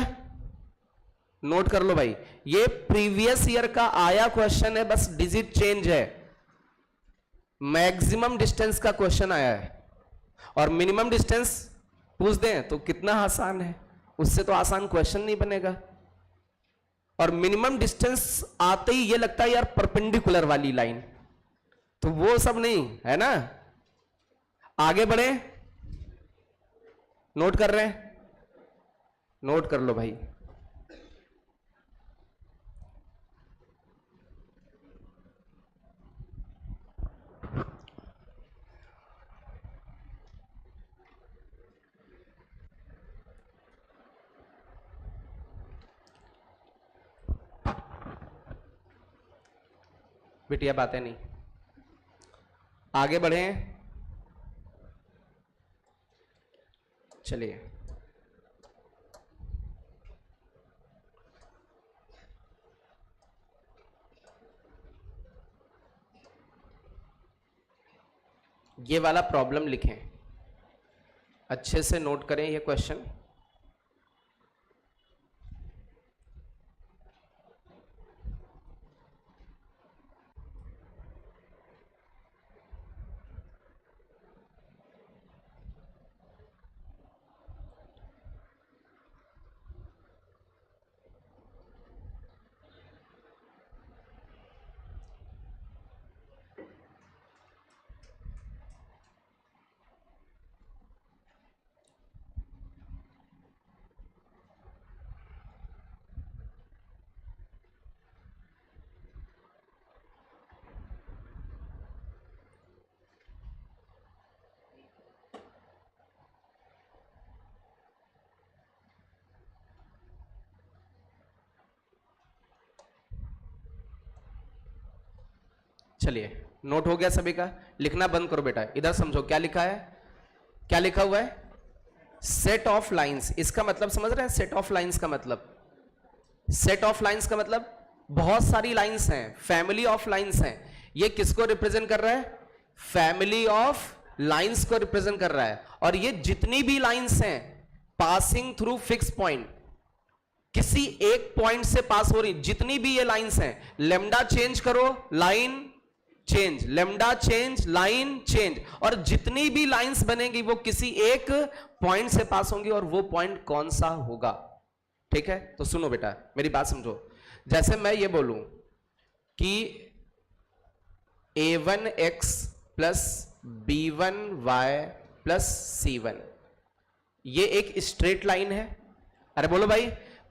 नोट कर लो भाई, ये प्रीवियस ईयर का आया क्वेश्चन है, बस डिजिट चेंज है। मैक्सिमम डिस्टेंस का क्वेश्चन आया है और मिनिमम डिस्टेंस पूछ दें तो कितना आसान है, उससे तो आसान क्वेश्चन नहीं बनेगा। और मिनिमम डिस्टेंस आते ही ये लगता है यार परपेंडिकुलर वाली लाइन, तो वो सब नहीं है ना। आगे बढ़े, नोट कर रहे हैं? नोट कर लो भाई। बिटिया बातें नहीं, आगे बढ़े। चलिए, ये वाला प्रॉब्लम लिखें, अच्छे से नोट करें ये क्वेश्चन। चलिए, नोट हो गया सभी का? लिखना बंद करो बेटा, इधर समझो क्या लिखा है। क्या लिखा हुआ है? Set of lines. इसका मतलब समझ रहे हैं? सेट ऑफ लाइंस का मतलब, सेट ऑफ लाइंस का मतलब बहुत सारी लाइंस हैं, फैमिली ऑफ लाइंस हैं। ये किसको रिप्रेजेंट कर रहा है? फैमिली ऑफ लाइंस को रिप्रेजेंट कर रहा है। और ये जितनी भी लाइंस हैं पासिंग थ्रू फिक्स पॉइंट, किसी एक पॉइंट से पास हो रही, जितनी भी ये लाइंस हैं, लेमडा चेंज करो line change, lambda change line change, और जितनी भी लाइंस बनेगी वो किसी एक पॉइंट से पास होंगी, और वो पॉइंट कौन सा होगा? ठीक है, तो सुनो बेटा, मेरी बात समझो। जैसे मैं ये बोलूं कि a1x plus b1y plus c1, ये एक स्ट्रेट लाइन है। अरे बोलो भाई,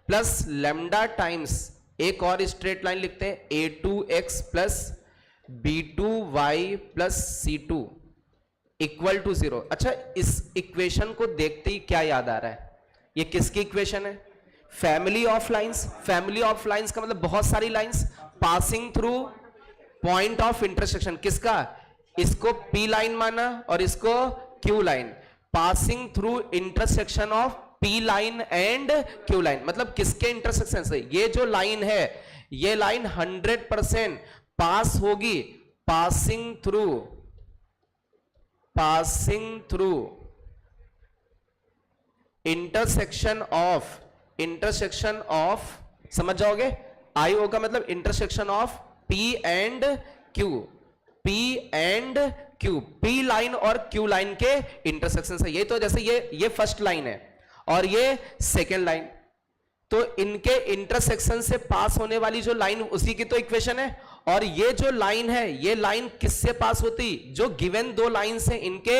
प्लस लेमडा टाइम्स एक और स्ट्रेट लाइन लिखते हैं, a2x plus b2y plus c2 equal to 0। अच्छा, इस इक्वेशन को देखते ही क्या याद आ रहा है? ये किसकी इक्वेशन है? Family of lines. Family of lines का मतलब बहुत सारी lines passing through point of intersection. किसका? इसको p लाइन माना और इसको q line, passing through intersection of P line and Q line, मतलब किसके इंटरसेक्शन से? ये जो लाइन है, ये लाइन 100% पास होगी पासिंग थ्रू इंटरसेक्शन ऑफ, समझ जाओगे? IO का मतलब intersection of P and Q, P line और Q लाइन के इंटरसेक्शन से। ये तो जैसे ये फर्स्ट लाइन है और ये सेकेंड लाइन, तो इनके इंटरसेक्शन से पास होने वाली जो लाइन, उसी की तो इक्वेशन है। और ये जो लाइन है, ये लाइन किससे पास होती? जो गिवन दो लाइन से इनके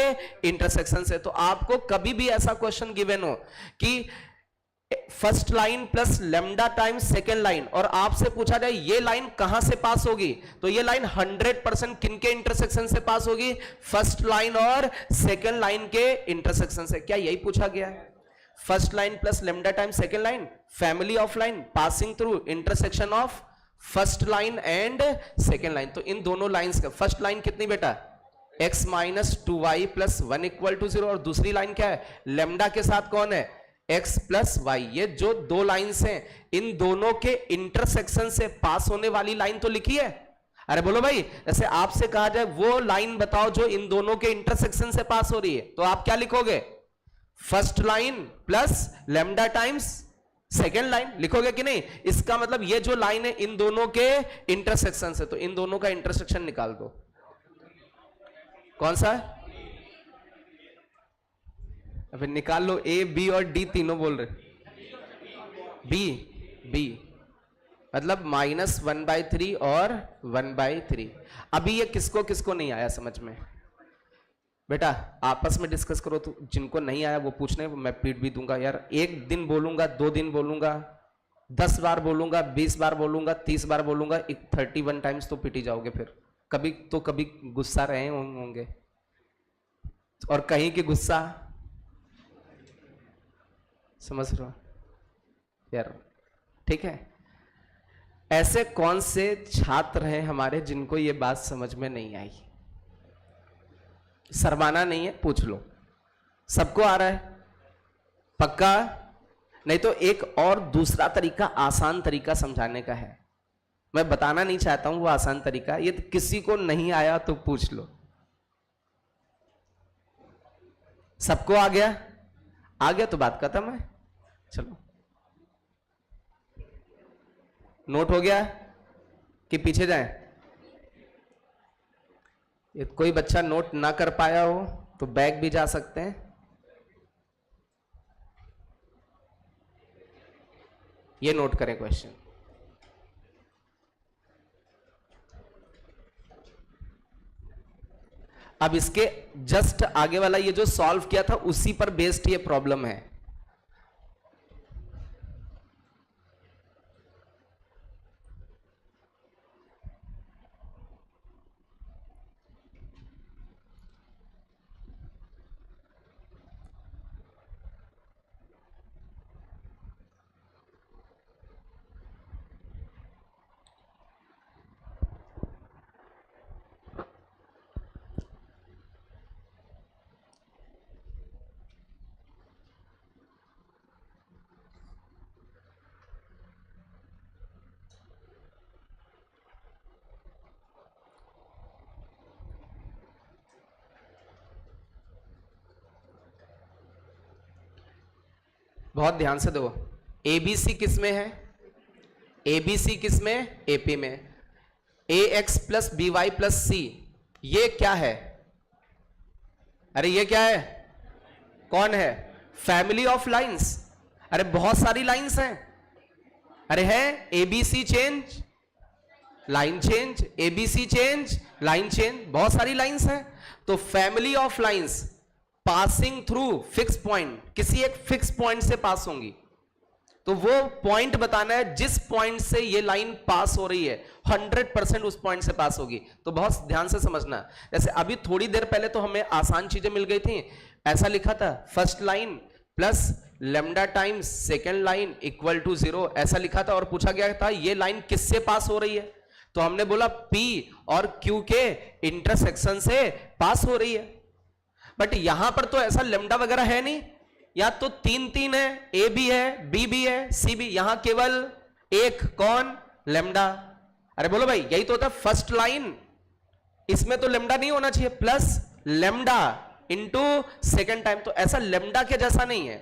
इंटरसेक्शन से। तो आपको कभी भी ऐसा क्वेश्चन गिवन हो कि first line plus lambda times second line, और आपसे पूछा जाए ये लाइन कहां से पास होगी, तो ये लाइन 100% किनके इंटरसेक्शन से पास होगी? फर्स्ट लाइन और सेकेंड लाइन के इंटरसेक्शन से। क्या यही पूछा गया है? First line plus lambda times second line, family of line passing through intersection of first line and second line. तो इन दोनों लाइंस का फर्स्ट लाइन कितनी बेटा? x minus 2y plus 1 equal to 0, और दूसरी लाइन क्या है? लेमडा के साथ कौन है? x plus y. ये जो दो लाइंस हैं, इन दोनों के इंटरसेक्शन से पास होने वाली लाइन तो लिखी है। अरे बोलो भाई, जैसे आपसे कहा जाए वो लाइन बताओ जो इन दोनों के इंटरसेक्शन से पास हो रही है, तो आप क्या लिखोगे? First line plus lambda times second line लिखोगे कि नहीं? इसका मतलब ये जो लाइन है इन दोनों के इंटरसेक्शन से, तो इन दोनों का इंटरसेक्शन निकाल दो। कौन सा है? अबे निकाल लो। A, B और D तीनों बोल रहे। B मतलब -1/3 और 1/3। अभी ये किसको किसको नहीं आया समझ में? बेटा आपस में डिस्कस करो, तो जिनको नहीं आया वो पूछने, मैं पीट भी दूंगा यार। 1 दिन बोलूंगा, 2 दिन बोलूंगा, 10 बार बोलूंगा, 20 बार बोलूंगा, 30 बार बोलूंगा, 31 टाइम्स तो पिटी जाओगे। फिर कभी तो कभी गुस्सा रहे होंगे, और कहीं की गुस्सा, समझ रहे हो यार? ठीक है। ऐसे कौन से छात्र हैं हमारे जिनको ये बात समझ में नहीं आई? शर्माना नहीं है, पूछ लो। सबको आ रहा है पक्का? नहीं तो एक और दूसरा तरीका, आसान तरीका समझाने का है। मैं बताना नहीं चाहता हूं वो आसान तरीका, ये तो किसी को नहीं आया तो पूछ लो। सबको आ गया? आ गया तो बात खत्म है। चलो, नोट हो गया कि पीछे जाएं? कोई बच्चा नोट ना कर पाया हो तो बैग भी जा सकते हैं। ये नोट करें क्वेश्चन। अब इसके जस्ट आगे वाला ये जो सॉल्व किया था उसी पर बेस्ड ये प्रॉब्लम है। बहुत ध्यान से देखो, एबीसी किस में है? एबीसी किस में? एपी में। ax plus b y plus c, ये क्या है? अरे ये क्या है? कौन है? Family of lines. अरे बहुत सारी लाइंस हैं। अरे है ABC change, line change, ABC change, line change, बहुत सारी लाइंस हैं। तो family of lines passing through fix point, किसी एक फिक्स पॉइंट से पास होंगी, तो वो पॉइंट बताना है जिस पॉइंट से ये लाइन पास हो रही है 100% उस पॉइंट से पास होगी। तो बहुत ध्यान से समझना। जैसे अभी थोड़ी देर पहले तो हमें आसान चीजें मिल गई थी। ऐसा लिखा था first line plus lambda times second line equal to 0, ऐसा लिखा था। और पूछा गया था ये लाइन किससे पास हो रही है, तो हमने बोला P और Q के इंटरसेक्शन से पास हो रही है। बट यहां पर तो ऐसा लेमडा वगैरह है नहीं, या तो 3 3 है, ए भी है, बी भी है, सी भी, यहां केवल एक, कौन? लेमडा। अरे बोलो भाई, यही तो होता है फर्स्ट लाइन, इसमें तो लेमडा नहीं होना चाहिए, plus lambda into second time, तो ऐसा लेमडा के जैसा नहीं है।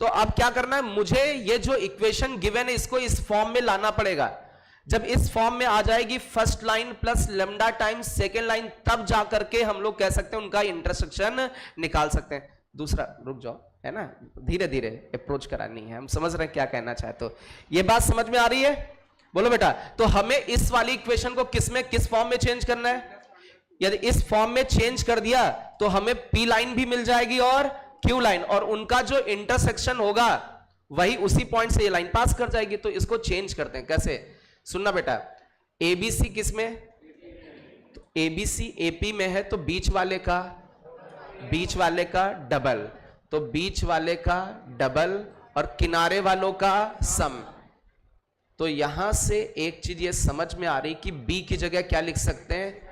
तो अब क्या करना है, मुझे ये जो इक्वेशन गिवन है इसको इस फॉर्म में लाना पड़ेगा। जब इस फॉर्म में आ जाएगी first line plus lambda times second line, तब जाकर के हम लोग कह सकते हैं उनका इंटरसेक्शन निकाल सकते हैं। दूसरा, रुक जाओ, है ना, धीरे धीरे अप्रोच करानी है, हम समझ रहे हैं क्या कहना चाहते हो। ये बात समझ में आ रही है? बोलो बेटा। तो हमें इस वाली इक्वेशन को किस फॉर्म में चेंज करना है? यदि इस फॉर्म में चेंज कर दिया तो हमें पी लाइन भी मिल जाएगी और क्यू लाइन, और उनका जो इंटरसेक्शन होगा वही उसी पॉइंट से ये लाइन पास कर जाएगी। तो इसको चेंज करते हैं, कैसे? सुनना बेटा, एबीसी किस में? तो एबीसी एपी में है, तो बीच वाले का डबल, तो बीच वाले का डबल और किनारे वालों का सम। तो यहां से एक चीज ये समझ में आ रही कि बी की जगह क्या लिख सकते हैं?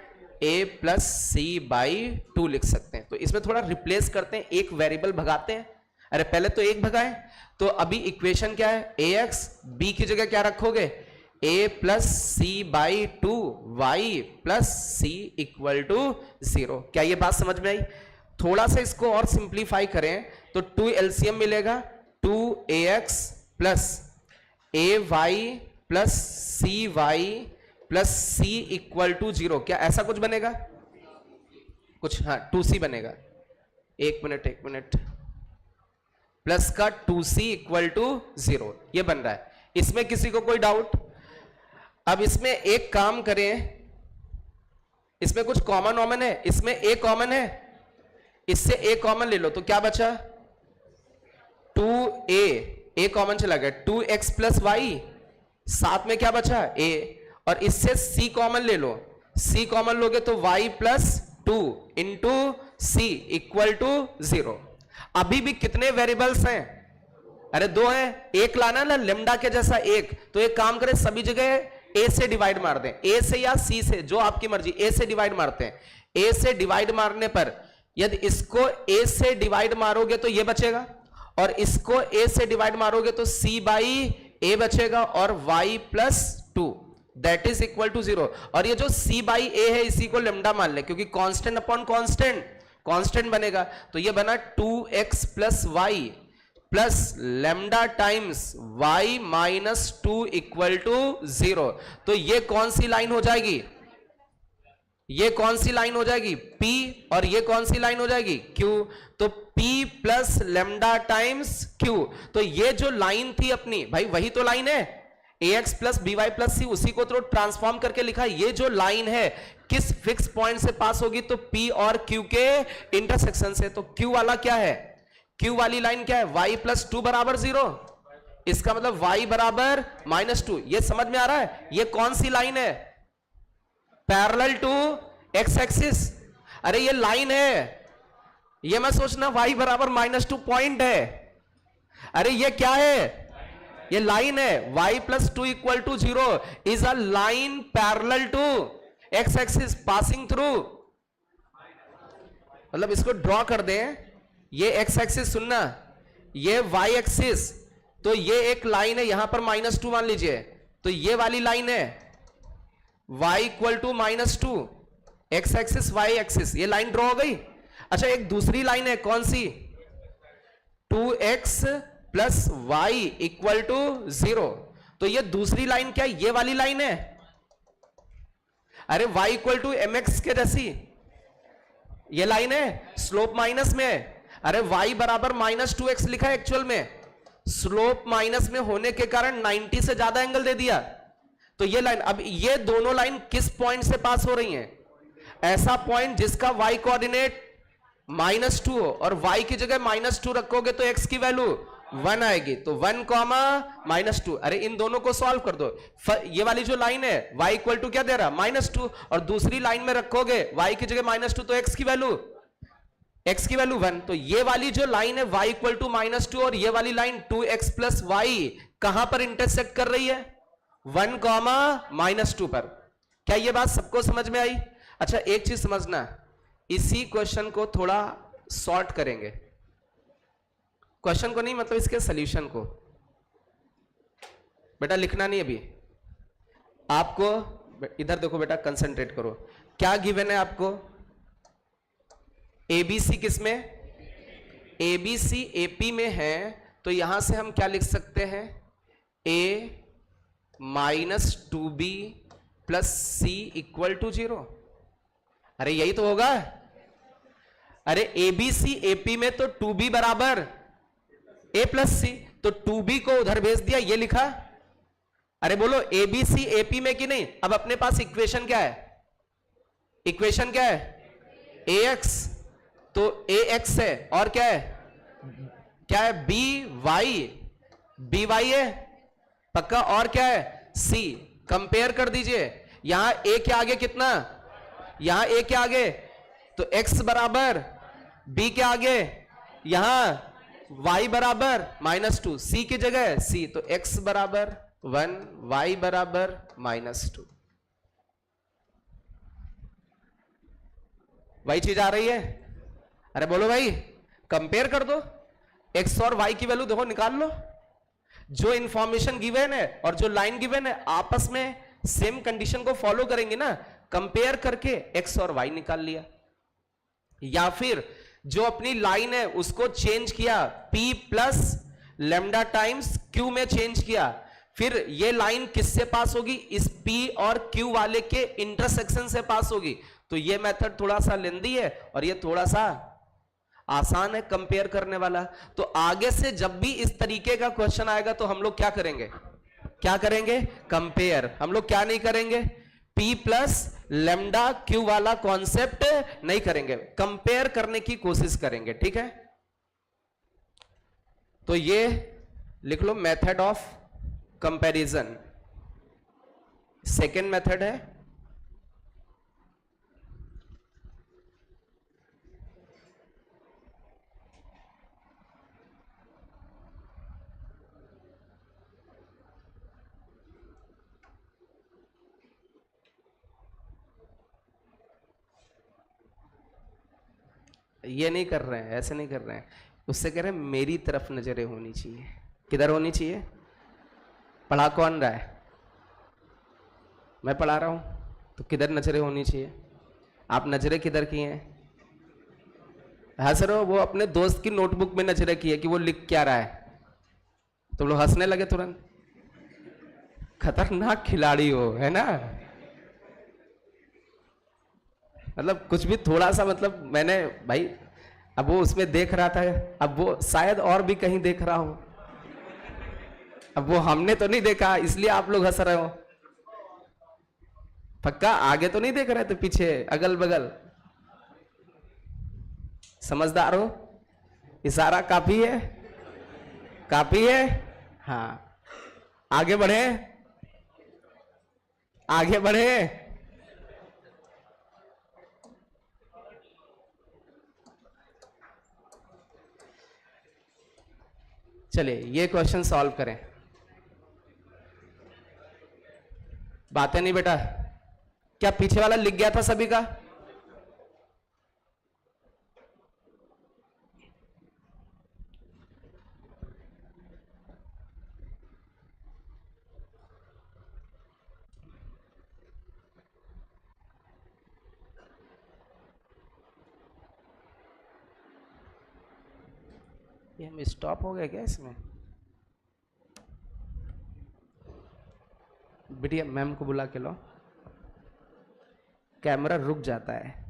a प्लस सी बाई 2 लिख सकते हैं। तो इसमें थोड़ा रिप्लेस करते हैं, एक वेरिएबल भगाते हैं। अरे पहले तो एक भगाए, तो अभी इक्वेशन क्या है? ax, b की जगह क्या रखोगे? a plus C by 2, y plus c equal to 0। क्या ये बात समझ में आई? थोड़ा सा इसको और सिंप्लीफाई करें तो 2 एलसीएम मिलेगा, 2ax plus ay plus c y plus c equal to 0। क्या ऐसा कुछ बनेगा? कुछ, हाँ, 2c बनेगा। एक मिनट, प्लस का 2c इक्वल टू 0, ये बन रहा है। इसमें किसी को कोई डाउट? अब इसमें एक काम करें, इसमें कुछ कॉमन है, इसमें a कॉमन है, इससे a कॉमन ले लो, तो क्या बचा? 2a कॉमन चला गया, 2x प्लस वाई, साथ में क्या बचा? a, और इससे c कॉमन ले लो, c कॉमन लोगे तो y plus 2 into c equal to 0। अभी भी कितने वेरिएबल्स हैं? अरे 2 हैं, एक लाना ना लेमडा के जैसा एक। तो एक काम करें, सभी जगह a से डिवाइड मार दें, a से या c से, जो आपकी मर्जी, a से डिवाइड मारते हैं। a से डिवाइड मारने पर यदि इसको a से डिवाइड मारोगे तो ये बचेगा, और इसको a से डिवाइड मारोगे तो c बाई a बचेगा, और y plus 2 that is equal to 0। और ये जो c बाई a है इसी को लेमडा मान ले, क्योंकि कांस्टेंट अपॉन कांस्टेंट बनेगा। तो ये बना 2x plus y plus lambda times y minus 2 equal to 0। तो ये कौन सी लाइन हो जाएगी? ये कौन सी लाइन हो जाएगी? P, और ये कौन सी लाइन हो जाएगी? Q। तो P plus lambda times Q। तो ये जो लाइन थी अपनी, भाई वही तो लाइन है, ax plus b y plus c, उसी को तो ट्रांसफॉर्म करके लिखा। ये जो लाइन है किस फिक्स पॉइंट से पास होगी? तो P और Q के इंटरसेक्शन से। तो Q वाला क्या है? Q वाली लाइन क्या है? y प्लस 2 बराबर 0, इसका मतलब y बराबर माइनस 2। ये समझ में आ रहा है? ये कौन सी लाइन है? Parallel to x axis. अरे ये लाइन है, ये मत सोचना y बराबर माइनस 2 पॉइंट है। अरे ये क्या है? ये लाइन है। y plus 2 equal to 0 is a line parallel to x axis passing through, मतलब इसको ड्रॉ कर दें, ये x एक्सिस सुनना, ये y एक्सिस, तो ये एक लाइन है, यहां पर माइनस 2 मान लीजिए, तो ये वाली लाइन है y equal to minus 2, x axis y axis, ये लाइन ड्रॉ हो गई। अच्छा, एक दूसरी लाइन है, कौन सी? 2x plus y equal to 0। तो ये दूसरी लाइन क्या है? ये वाली लाइन है। अरे y equal to m x के जैसी ये लाइन है, स्लोप माइनस में है। अरे y बराबर माइनस 2x लिखा है, एक्चुअल में स्लोप माइनस में होने के कारण 90 से ज्यादा एंगल दे दिया। तो ये लाइन, अब ये दोनों लाइन किस पॉइंट से पास हो रही हैं? ऐसा पॉइंट जिसका y कोऑर्डिनेट माइनस 2 हो, और y की जगह माइनस 2 रखोगे तो x की वैल्यू 1 आएगी, तो 1 कॉमा माइनस 2। अरे इन दोनों को सॉल्व कर दो। ये वाली जो लाइन है y इक्वल टू क्या दे रहा? माइनस 2, और दूसरी लाइन में रखोगे y की जगह माइनस 2, तो x की वैल्यू 1। तो ये वाली जो लाइन है y इक्वल टू माइनस 2 और ये वाली लाइन 2x प्लस वाई कहां पर इंटरसेक्ट कर रही है? 1 कॉमा माइनस 2 पर। क्या ये बात सबको समझ में आई? अच्छा, एक चीज समझना, इसी क्वेश्चन को थोड़ा शॉर्ट करेंगे, क्वेश्चन को नहीं, मतलब इसके सोल्यूशन को। बेटा लिखना नहीं अभी आपको, इधर देखो बेटा, कंसंट्रेट करो। क्या गिवन है आपको? एबीसी किसमें? एबीसी एपी में है, तो यहां से हम क्या लिख सकते हैं? A minus 2b plus c equal to 0। अरे यही तो होगा। अरे एबीसी एपी में तो 2b बराबर a प्लस सी, तो 2b को उधर भेज दिया, ये लिखा। अरे बोलो एबीसी एपी में कि नहीं? अब अपने पास इक्वेशन क्या है? इक्वेशन क्या है? ax, तो ax है, और क्या है? क्या है? by है पक्का, और क्या है? c। कंपेयर कर दीजिए, यहां a के आगे कितना? यहां a के आगे तो x बराबर, b के आगे यहां y बराबर -2, c की जगह c, तो x बराबर 1, y बराबर -2। वही चीज आ रही है। अरे बोलो भाई, कंपेयर कर दो, x और y की वैल्यू देखो, निकाल लो। जो इंफॉर्मेशन गिवन है और जो लाइन गिवन है आपस में सेम कंडीशन को फॉलो करेंगे ना, कंपेयर करके x और y निकाल लिया। या फिर जो अपनी लाइन है उसको चेंज किया, p plus lambda times q में चेंज किया, फिर ये लाइन किससे पास होगी? इस p और q वाले के इंटरसेक्शन से पास होगी। तो ये मेथड थोड़ा सा लेंदी है और ये थोड़ा सा आसान है कंपेयर करने वाला। तो आगे से जब भी इस तरीके का क्वेश्चन आएगा तो हम लोग क्या करेंगे? क्या करेंगे? कंपेयर। हम लोग क्या नहीं करेंगे? P प्लस लेमडा क्यू वाला कॉन्सेप्ट नहीं करेंगे, कंपेयर करने की कोशिश करेंगे। ठीक है, तो ये लिख लो, method of comparison. Second method है ये नहीं कर रहे हैं, ऐसे नहीं कर रहे हैं, उससे कह रहे हैं मेरी तरफ नजरें होनी चाहिए। किधर होनी चाहिए? पढ़ा कौन रहा है? मैं पढ़ा रहा हूं, तो किधर नजरें होनी चाहिए? आप नजरें किधर की हैं? हंस रहे हो? वो अपने दोस्त की नोटबुक में नजरें की है कि वो लिख क्या रहा है, तो लोग हंसने लगे तुरंत। खतरनाक खिलाड़ी हो, है ना? मतलब कुछ भी थोड़ा सा, मतलब मैंने भाई, अब वो उसमें देख रहा था, अब वो शायद और भी कहीं देख रहा हो, अब वो हमने तो नहीं देखा, इसलिए आप लोग हंस रहे हो। पक्का आगे तो नहीं देख रहे थे, पीछे अगल बगल? समझदार हो, इशारा काफी है, काफी है। हाँ, आगे बढ़े, आगे बढ़े। चलिए ये क्वेश्चन सॉल्व करें। बातें नहीं बेटा, क्या पीछे वाला लिख गया था सभी का? ये हम स्टॉप हो गए क्या इसमें? बिटिया मैम को बुला के लो, कैमरा रुक जाता है।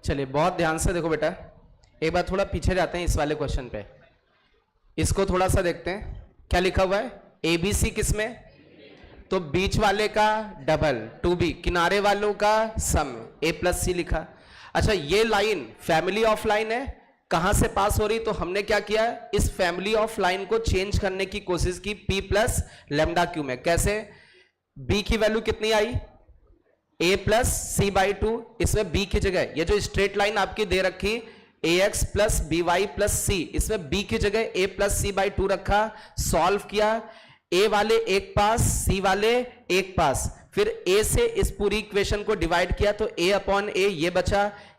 चलिए बहुत ध्यान से देखो बेटा, एक बार थोड़ा पीछे जाते हैं इस वाले क्वेश्चन पे, इसको थोड़ा सा देखते हैं। क्या लिखा हुआ है? एबीसी किसमें? तो बीच वाले का डबल, टू बी किनारे वालों का सम, ए प्लस सी लिखा। अच्छा ये लाइन फैमिली ऑफ लाइन है, कहां से पास हो रही? तो हमने क्या किया, इस फैमिली ऑफ लाइन को चेंज करने की कोशिश की P प्लस लेमडा क्यू में। कैसे? B की वैल्यू कितनी आई? A plus C by two, इसमें B की जगह ये जो स्ट्रेट लाइन आपकी दे रखी ax plus b y plus c, इसमें B की जगह A plus C by two रखा, सॉल्व किया, A वाले एक पास, C वाले एक पास, फिर A से इस पूरी इक्वेशन को डिवाइड किया तो A अपॉन A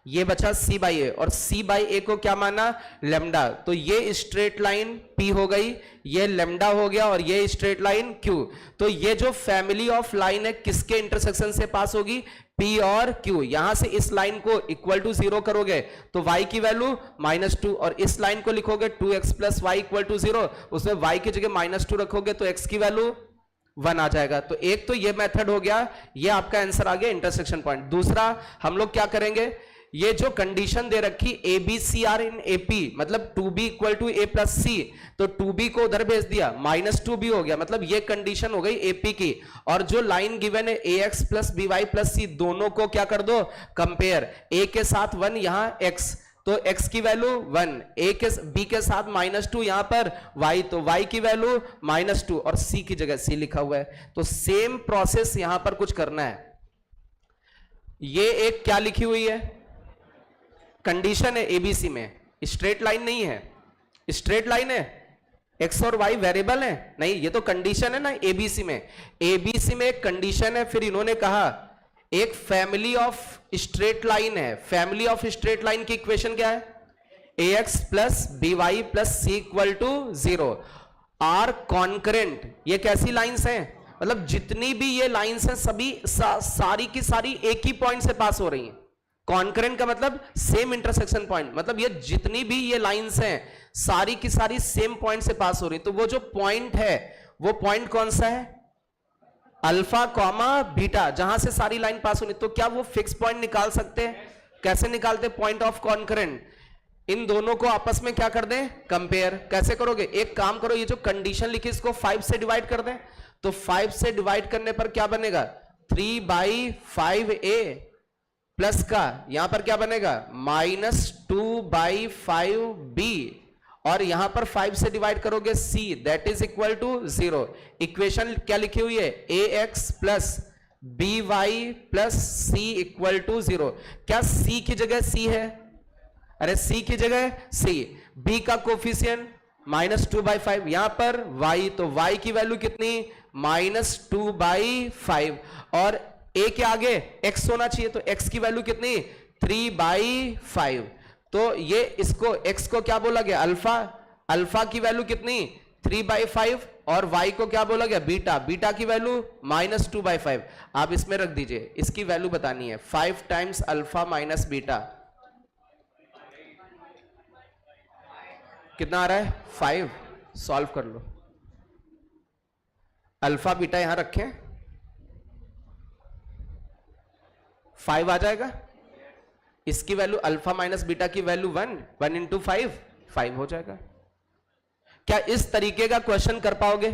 ये बचा C बाई A, और C बाई A को क्या माना? लेमडा। तो ये स्ट्रेट लाइन P हो गई, ये लेमडा हो गया, और ये स्ट्रेट लाइन Q। तो ये जो फैमिली ऑफ लाइन है किसके इंटरसेक्शन से पास होगी? P और Q। यहां से इस लाइन को इक्वल टू 0 करोगे तो y की वैल्यू -2, और इस लाइन को लिखोगे 2x plus y equal to 0, उसमें y की जगह -2 रखोगे तो x की वैल्यू 1 आ जाएगा। तो एक तो ये मेथड हो गया, ये आपका आंसर आ गया इंटरसेक्शन पॉइंट। दूसरा हम लोग क्या करेंगे, ये जो कंडीशन दे रखी a b c are in AP, मतलब 2b equal to a plus c, तो 2b को उधर भेज दिया, -2b हो गया, मतलब ये कंडीशन हो गई एपी की। और जो लाइन गिवन है a x plus b y plus c, दोनों को क्या कर दो? कंपेयर, ए के साथ 1 यहां x, तो x की वैल्यू 1, a के b के साथ -2 यहां पर y, तो y की वैल्यू -2, और c की जगह c लिखा हुआ है। तो सेम प्रोसेस यहां पर कुछ करना है। ये एक क्या लिखी हुई है? कंडीशन है एबीसी में, स्ट्रेट लाइन नहीं है। स्ट्रेट लाइन है, x और y वेरिएबल है नहीं, ये तो कंडीशन है ना एबीसी में। एबीसी में एक कंडीशन है, फिर इन्होंने कहा एक फैमिली ऑफ स्ट्रेट लाइन है। फैमिली ऑफ स्ट्रेट लाइन की इक्वेशन क्या है? ax plus b y plus c equal to 0 are concurrent. ये कैसी लाइंस हैं? मतलब जितनी भी ये लाइंस हैं सभी सारी की सारी एक ही पॉइंट से पास हो रही हैं। कॉन्करेंट का मतलब सेम इंटरसेक्शन पॉइंट, मतलब ये जितनी भी ये लाइंस हैं सारी की सारी सेम पॉइंट से पास हो रही। तो वो जो पॉइंट है वो पॉइंट कौन सा है? अल्फा कॉमा बीटा, जहां से सारी लाइन पास होनी। तो क्या वो फिक्स पॉइंट निकाल सकते हैं? कैसे निकालते? Point of concurrent. इन दोनों को आपस में क्या कर दें? कंपेयर। कैसे करोगे? एक काम करो, ये जो कंडीशन लिखी इसको 5 से डिवाइड कर दें, तो 5 से डिवाइड करने पर क्या बनेगा? 3/5a प्लस का यहां पर क्या बनेगा? -2/5b, और यहां पर 5 से डिवाइड करोगे c, that is equal to 0। Equation क्या लिखी हुई है? ax plus b y plus c equal to 0। क्या c की जगह c है? अरे c की जगह c, b का कोफिशिएंट -2/5, यहां पर y, तो y की वैल्यू कितनी? -2/5, और a के आगे x होना चाहिए, तो x की वैल्यू कितनी? 3/5। तो ये इसको x को क्या बोला गया? अल्फा। अल्फा की वैल्यू कितनी? 3/5, और y को क्या बोला गया? बीटा। बीटा की वैल्यू -2/5। आप इसमें रख दीजिए, इसकी वैल्यू बतानी है। 5 टाइम्स अल्फा माइनस बीटा कितना आ रहा है? 5। सॉल्व कर लो। अल्फा बीटा यहां रखें, 5 आ जाएगा। इसकी वैल्यू अल्फा माइनस बीटा की वैल्यू 1 इंटू 5 हो जाएगा। क्या इस तरीके का क्वेश्चन कर पाओगे?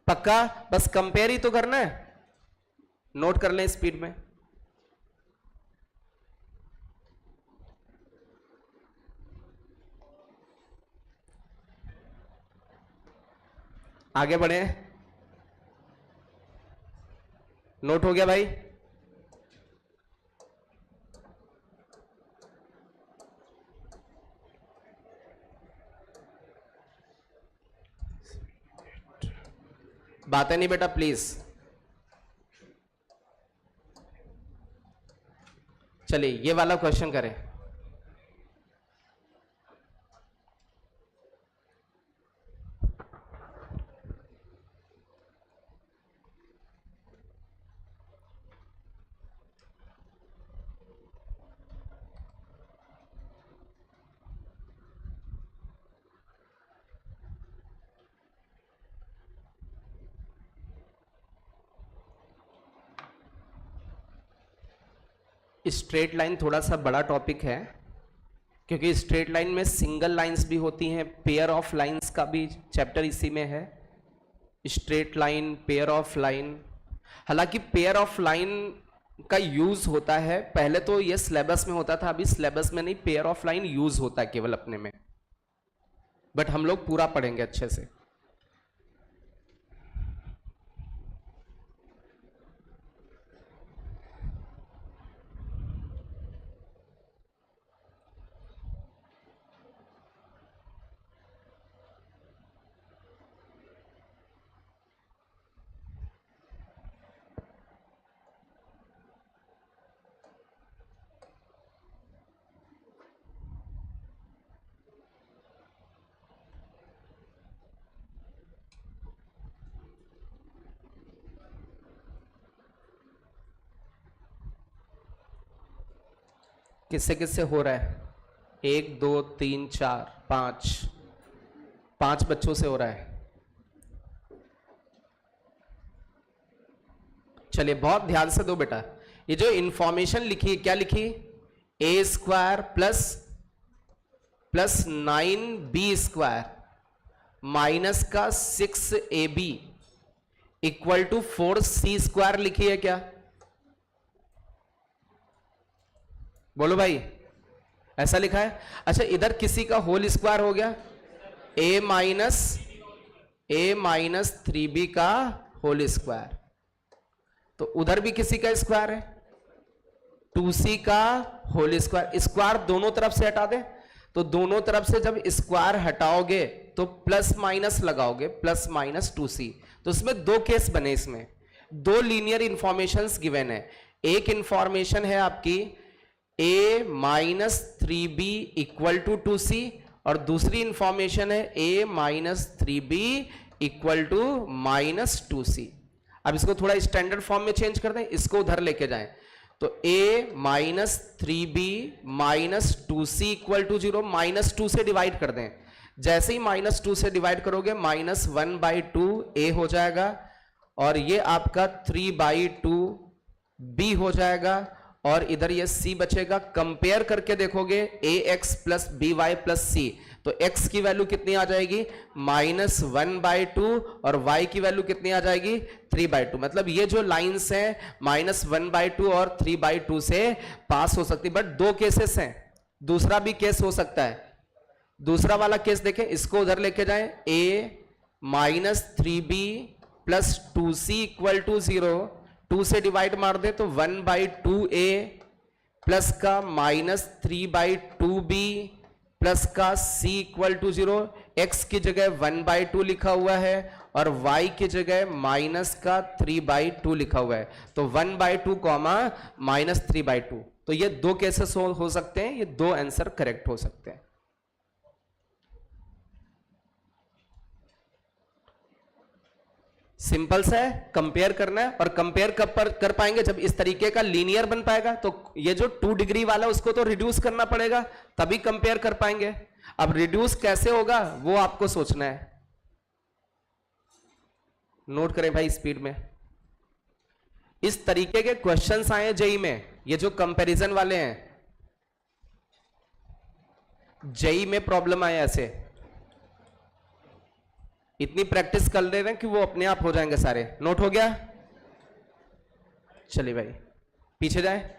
पक्का? बस कंपेयर ही तो करना है। नोट कर लें स्पीड में। आगे बढ़े। नोट हो गया भाई? बातें नहीं बेटा प्लीज। चलिए ये वाला क्वेश्चन करें। स्ट्रेट लाइन थोड़ा सा बड़ा टॉपिक है, क्योंकि स्ट्रेट लाइन में सिंगल लाइंस भी होती हैं, पेयर ऑफ लाइंस का भी चैप्टर इसी में है। Straight line, pair of line. हालांकि पेयर ऑफ लाइन का यूज होता है, पहले तो ये सिलेबस में होता था, अभी सिलेबस में नहीं, पेयर ऑफ लाइन यूज होता है केवल अपने में, बट हम लोग पूरा पढ़ेंगे अच्छे से। किससे किससे हो रहा है? 1 2 3 4 5, 5 बच्चों से हो रहा है। चलिए बहुत ध्यान से दो बेटा। ये जो इंफॉर्मेशन लिखी है, क्या लिखी? ए स्क्वायर प्लस 9b² माइनस का 6ab इक्वल टू 4c² लिखी है क्या? बोलो भाई, ऐसा लिखा है? अच्छा, इधर किसी का होल स्क्वायर हो गया, a माइनस 3b का होल स्क्वायर, तो उधर भी किसी का स्क्वायर है, 2c का होल स्क्वायर। स्क्वायर दोनों तरफ से हटा दे, तो दोनों तरफ से जब स्क्वायर हटाओगे तो प्लस माइनस लगाओगे, प्लस माइनस 2c। तो इसमें दो केस बने, इसमें दो लीनियर इंफॉर्मेशंस गिवन है। एक इंफॉर्मेशन है आपकी a minus 3b equal to 2c, और दूसरी इंफॉर्मेशन है a minus 3b equal to minus 2c। अब इसको थोड़ा स्टैंडर्ड फॉर्म में चेंज कर दें, इसको उधर लेके जाएं, तो a minus 3b minus 2c equal to 0, minus 2 से डिवाइड कर दें। जैसे ही माइनस 2 से डिवाइड करोगे माइनस 1/2 a हो जाएगा, और ये आपका 3/2 b हो जाएगा, और इधर ये c बचेगा। कंपेयर करके देखोगे ax plus by plus c, तो x की वैल्यू कितनी आ जाएगी? माइनस 1/2, और y की वैल्यू कितनी आ जाएगी? 3/2। मतलब ये जो लाइंस हैं माइनस 1/2 और 3/2 से पास हो सकती, बट दो केसेस हैं, दूसरा भी केस हो सकता है। दूसरा वाला केस देखें, इसको उधर लेके जाएं, a minus 3b plus 2c equal to 0, 2 से डिवाइड मार दे तो 1/2a प्लस का माइनस 3/2b प्लस का c इक्वल टू 0। x की जगह 1/2 लिखा हुआ है और y की जगह माइनस का 3/2 लिखा हुआ है, तो 1/2 कॉमा माइनस 3/2। तो ये दो केसेस हो सकते हैं, ये दो आंसर करेक्ट हो सकते हैं। सिंपल सा है, कंपेयर करना है, और कंपेयर कब पर कर पाएंगे? जब इस तरीके का लीनियर बन पाएगा। तो ये जो 2 डिग्री वाला उसको तो रिड्यूस करना पड़ेगा, तभी कंपेयर कर पाएंगे। अब रिड्यूस कैसे होगा वो आपको सोचना है, नोट करें भाई स्पीड में। इस तरीके के क्वेश्चंस आए जेई में, ये जो कंपैरिजन वाले हैं, जेई में प्रॉब्लम आए ऐसे। इतनी प्रैक्टिस कर ले रहे हैं कि वो अपने आप हो जाएंगे सारे। नोट हो गया? चलिए भाई पीछे जाए।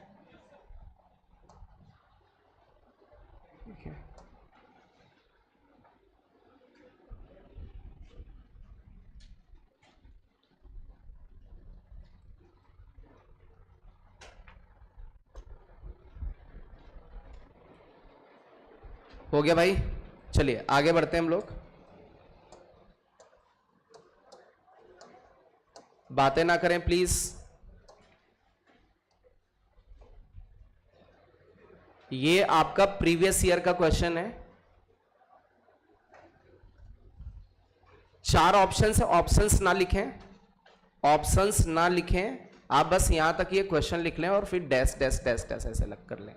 हो गया भाई, चलिए आगे बढ़ते हैं हम लोग। बातें ना करें प्लीज। ये आपका प्रीवियस ईयर का क्वेश्चन है। 4 ऑप्शंस है, ऑप्शंस ना लिखें, ऑप्शंस ना लिखें, आप बस यहां तक ये क्वेश्चन लिख लें और फिर डैश डैश डैश डैश ऐसे लग कर लें।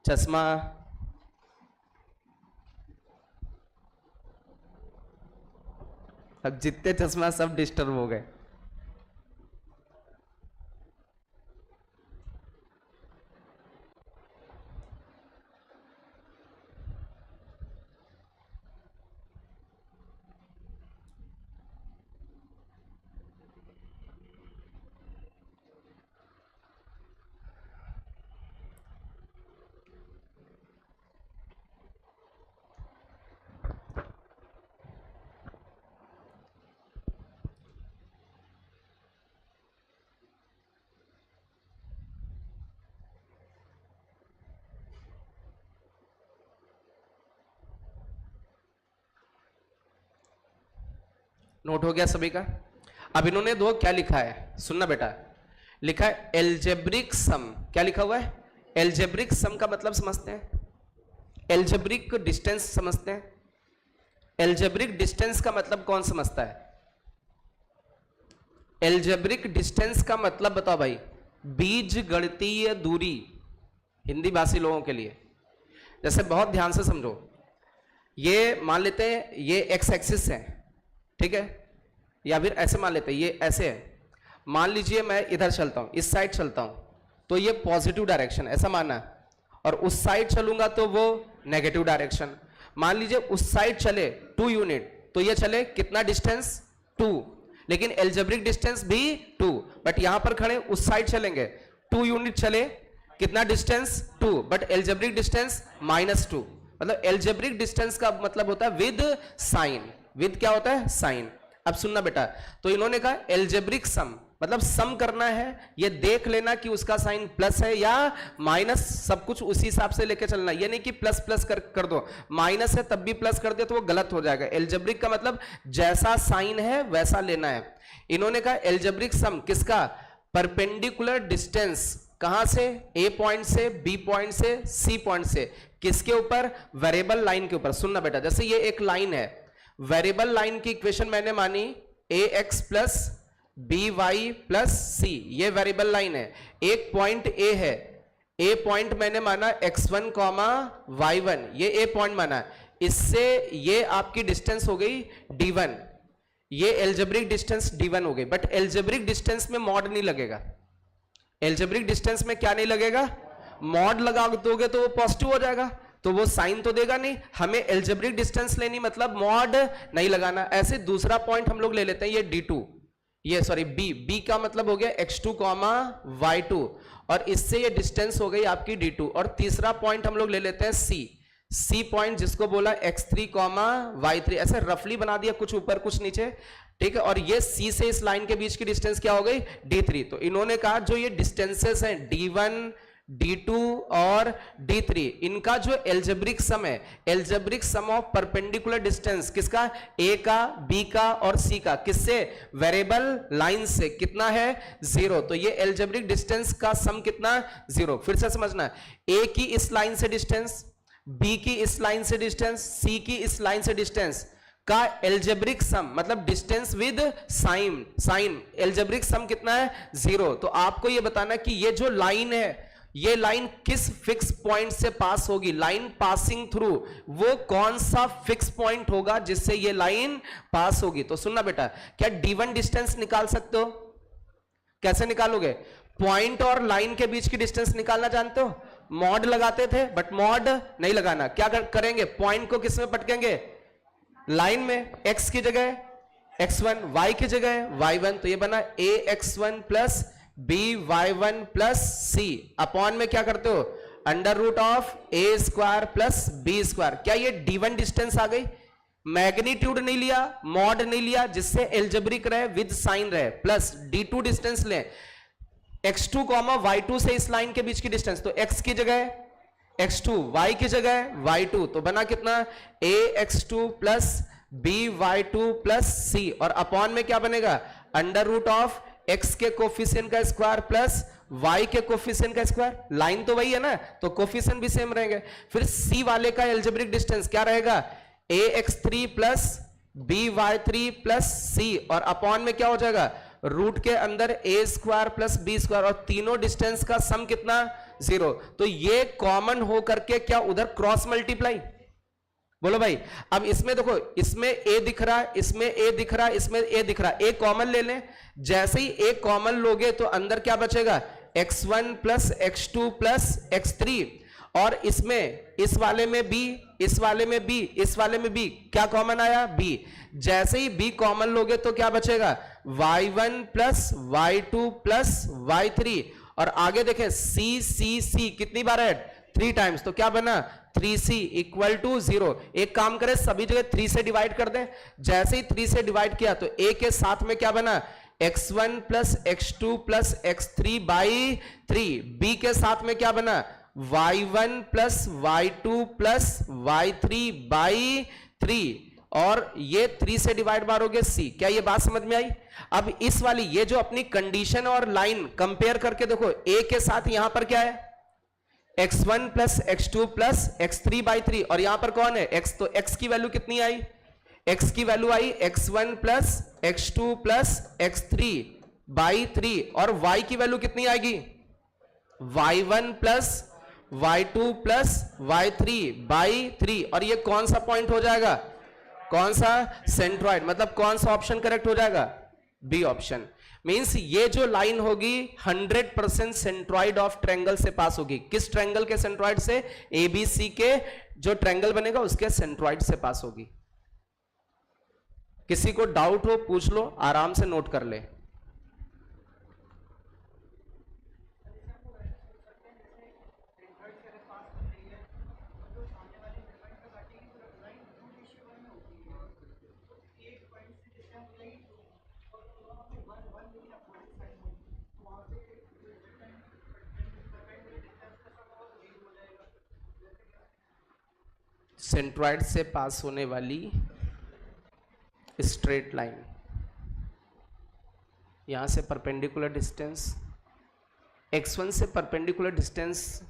चश्मा, अब जितने चश्मा सब डिस्टर्ब हो गए। नोट हो गया सभी का? अब इन्होंने दो क्या लिखा है, सुनना बेटा, लिखा है एल्जेब्रिक सम। क्या लिखा हुआ है? एल्जेब्रिक सम का मतलब समझते हैं, एल्जेब्रिक डिस्टेंस समझते हैं। एल्जेब्रिक डिस्टेंस का मतलब कौन समझता है? एल्जेब्रिक डिस्टेंस का मतलब बताओ भाई, बीज गणितीय दूरी, हिंदी भाषी लोगों के लिए। जैसे बहुत ध्यान से समझो, ये मान लेते हैं ये एक्स एक्सिस है, ठीक है, या फिर ऐसे मान लेते हैं ये ऐसे है। मान लीजिए मैं इधर चलता हूं, इस साइड चलता हूं, तो ये पॉजिटिव डायरेक्शन ऐसा मानना है, और उस साइड चलूंगा तो वो नेगेटिव डायरेक्शन। मान लीजिए उस साइड चले 2 यूनिट, तो ये चले कितना डिस्टेंस 2, लेकिन एल्जेब्रिक डिस्टेंस भी 2, बट यहां पर खड़े उस साइड चलेंगे 2 यूनिट चले, कितना डिस्टेंस 2, बट एल्जेब्रिक डिस्टेंस -2। मतलब एल्जेब्रिक डिस्टेंस का मतलब होता है विद साइन। विद क्या होता है? साइन। अब सुनना बेटा, तो इन्होंने कहा एल्जेब्रिक सम मतलब सम करना है, ये देख लेना कि उसका साइन प्लस है या माइनस, सब कुछ उसी हिसाब से लेके चलना। ये नहीं कि प्लस प्लस कर दो, माइनस है तब भी प्लस कर दे तो वो गलत हो जाएगा। एल्जेब्रिक का मतलब जैसा साइन है वैसा लेना है। इन्होंने कहा एल्जेब्रिक सम किसका? परपेंडिकुलर डिस्टेंस, कहां से? ए पॉइंट से, बी पॉइंट से, सी पॉइंट से, किसके ऊपर? वेरिएबल लाइन के ऊपर। सुनना बेटा, जैसे ये एक लाइन है, वेरिएबल लाइन की इक्वेशन मैंने मानी a x plus b y plus c, ये वेरिएबल लाइन है। एक पॉइंट ए है, ए पॉइंट मैंने माना x1 कॉमा y1, ये ए पॉइंट माना, इससे ये आपकी डिस्टेंस हो गई d1, ये एल्जेब्रिक डिस्टेंस d1 हो गई। बट एल्जेब्रिक डिस्टेंस में मॉड नहीं लगेगा। एल्जेब्रिक डिस्टेंस में क्या नहीं लगेगा? मॉड लगा दोगे तो वो पॉजिटिव हो जाएगा, तो वो साइन तो देगा नहीं। हमें एल्जेब्रिक डिस्टेंस लेनी, मतलब मॉड नहीं लगाना। ऐसे दूसरा पॉइंट हम लोग ले लेते हैं, ये d2, ये सॉरी b का मतलब हो गया x2 कॉमा y2, और इससे ये डिस्टेंस हो गई आपकी d2। और तीसरा पॉइंट हम लोग ले लेते हैं c पॉइंट, जिसको बोला x3 कॉमा y3, ऐसे रफली बना दिया, कुछ ऊपर कुछ नीचे, ठीक है। और ये c से इस लाइन के बीच की डिस्टेंस क्या हो गई? d3। तो इन्होंने कहा जो ये डिस्टेंसेस हैं d1, d2 और d3, इनका जो एल्जेब्रिक सम है, algebraic sum of perpendicular distance किसका? a का, b का और c का, किससे? वेरिएबल लाइन से, कितना है? 0। तो ये एल्जेब्रिक डिस्टेंस का सम कितना? 0। फिर से समझना, a की इस लाइन से डिस्टेंस, b की इस लाइन से डिस्टेंस, c की इस लाइन से डिस्टेंस का एल्जेब्रिक सम, मतलब distance with sign, algebraic sum कितना है? 0। तो आपको ये बताना कि ये जो लाइन है, ये लाइन किस फिक्स पॉइंट से पास होगी, लाइन पासिंग थ्रू, वो कौन सा फिक्स पॉइंट होगा जिससे ये लाइन पास होगी। तो सुनना बेटा, क्या d1 डिस्टेंस निकाल सकते हो? कैसे निकालोगे? पॉइंट और लाइन के बीच की डिस्टेंस निकालना जानते हो? मॉड लगाते थे, बट मॉड नहीं लगाना। क्या करेंगे? पॉइंट को किस में पटकेंगे? लाइन में, x की जगह x1, y की जगह y1, तो ये बना ax1 plus by1 plus c, upon में क्या करते हो? Under root of a square plus b square. क्या ये d1 डिस्टेंस आ गई? मैग्नीट्यूड नहीं लिया, मॉड नहीं लिया, जिससे एल्जेब्रिक रहे, विद साइन रहे, प्लस d2 डिस्टेंस ले, x2 कॉमा y2 से इस लाइन के बीच की डिस्टेंस, तो x की जगह x2, y की जगह y2, तो बना कितना? ax2 plus by2 plus c, और अपॉन में क्या बनेगा? अंडर रूट ऑफ x के कोफिशिएंट का स्क्वायर प्लस y के कोफिशिएंट का स्क्वायर। लाइन तो वही है ना, तो कोफिशिएंट भी सेम रहेंगे। फिर c वाले का एल्जेब्रिक डिस्टेंस क्या रहेगा? ax3 plus by3 plus c, और अपॉन में क्या हो जाएगा? रूट के अंदर a square plus b square, और तीनों डिस्टेंस का सम कितना? 0। तो ये कॉमन हो करके क्या उधर क्रॉस मल्टीप्लाई? बोलो भाई। अब इसमें देखो, इसमें a दिख रहा है, इसमें a दिख रहा है, इसमें a दिख रहा है, a कॉमन ले लें। जैसे ही a कॉमन लोगे तो अंदर क्या बचेगा? x1 plus x2 plus x3, और इसमें इस वाले में b, इस वाले में b, इस वाले में b, क्या कॉमन आया? b। जैसे ही b कॉमन लोगे तो क्या बचेगा? y1 plus y2 plus y3, और आगे देखें c कितनी बार है? 3 टाइम्स, तो क्या बना? 3c equal to 0। एक काम करें, सभी जगह 3 से डिवाइड कर दें। जैसे ही 3 से डिवाइड किया तो a के साथ में क्या बना? x1 plus x2 plus x3 by 3। b के साथ में क्या बना? y1 plus y2 plus y3 by 3। और ये 3 से डिवाइड मारोगे सी। क्या ये बात समझ में आई? अब इस वाली ये जो अपनी कंडीशन और लाइन कंपेयर करके देखो, ए के साथ यहां पर क्या है, x1 plus x2 plus x3 by 3, और यहां पर कौन है x, तो x की वैल्यू कितनी आई, x की value I x1 plus x2 plus x3 by 3, और y की वैल्यू कितनी आएगी, y1 plus y2 plus y3 by 3, और ये कौन सा पॉइंट हो जाएगा, कौन सा, सेंट्रॉइड। मतलब कौन सा ऑप्शन करेक्ट हो जाएगा, बी ऑप्शन। मींस ये जो लाइन होगी 100% सेंट्रॉइड ऑफ ट्रायंगल से पास होगी। किस ट्रायंगल के सेंट्रॉइड से, एबीसी के जो ट्रायंगल बनेगा उसके सेंट्रॉइड से पास होगी। किसी को डाउट हो पूछ लो, आराम से नोट कर ले। सेंट्रॉइड से पास होने वाली स्ट्रेट लाइन, यहां से परपेंडिकुलर डिस्टेंस, x1 से परपेंडिकुलर डिस्टेंस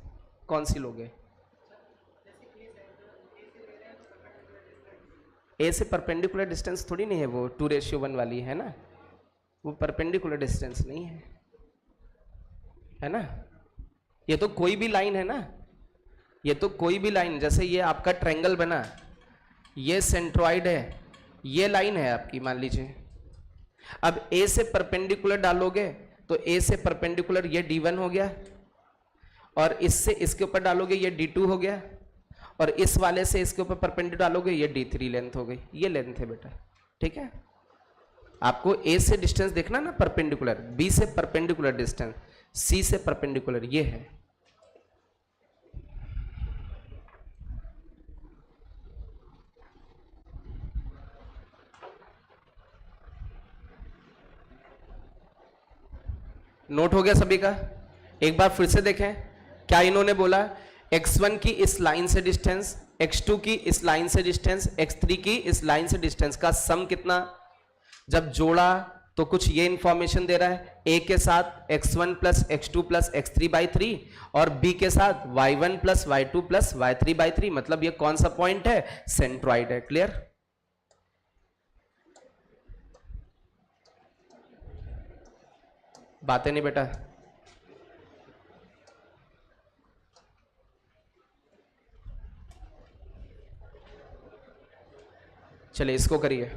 कौन सी लोगे, ए से परपेंडिकुलर डिस्टेंस थोड़ी नहीं है, वो 2:1 वाली है ना, वो परपेंडिकुलर डिस्टेंस नहीं है ना। ये तो कोई भी लाइन है ना, ये तो कोई भी लाइन, जैसे ये आपका ट्रायंगल बना, ये सेंट्रॉइड है, ये लाइन है आपकी, मान लीजिए। अब ए से परपेंडिकुलर डालोगे तो ए से परपेंडिकुलर ये d1 हो गया, और इससे इसके ऊपर डालोगे ये d2 हो गया, और इस वाले से इसके ऊपर परपेंडिकुलर डालोगे ये d3 लेंथ हो गई। ये लेंथ है बेटा, ठीक है। आपको ए से डिस्टेंस देखना ना परपेंडिकुलर, बी से परपेंडिकुलर डिस्टेंस, सी से परपेंडिकुलर, ये है। नोट हो गया सभी का? एक बार फिर से देखें, क्या इन्होंने बोला, x1 की इस लाइन से डिस्टेंस, x2 की इस लाइन से डिस्टेंस, x3 की इस लाइन से डिस्टेंस का सम कितना, जब जोड़ा तो कुछ ये इंफॉर्मेशन दे रहा है, a के साथ x1 plus x2 plus x3 by 3, और b के साथ y1 plus y2 plus y3 by 3, मतलब ये कौन सा पॉइंट है, सेंट्रॉइड है। क्लियर? बातें नहीं बेटा? चलिए इसको करिए।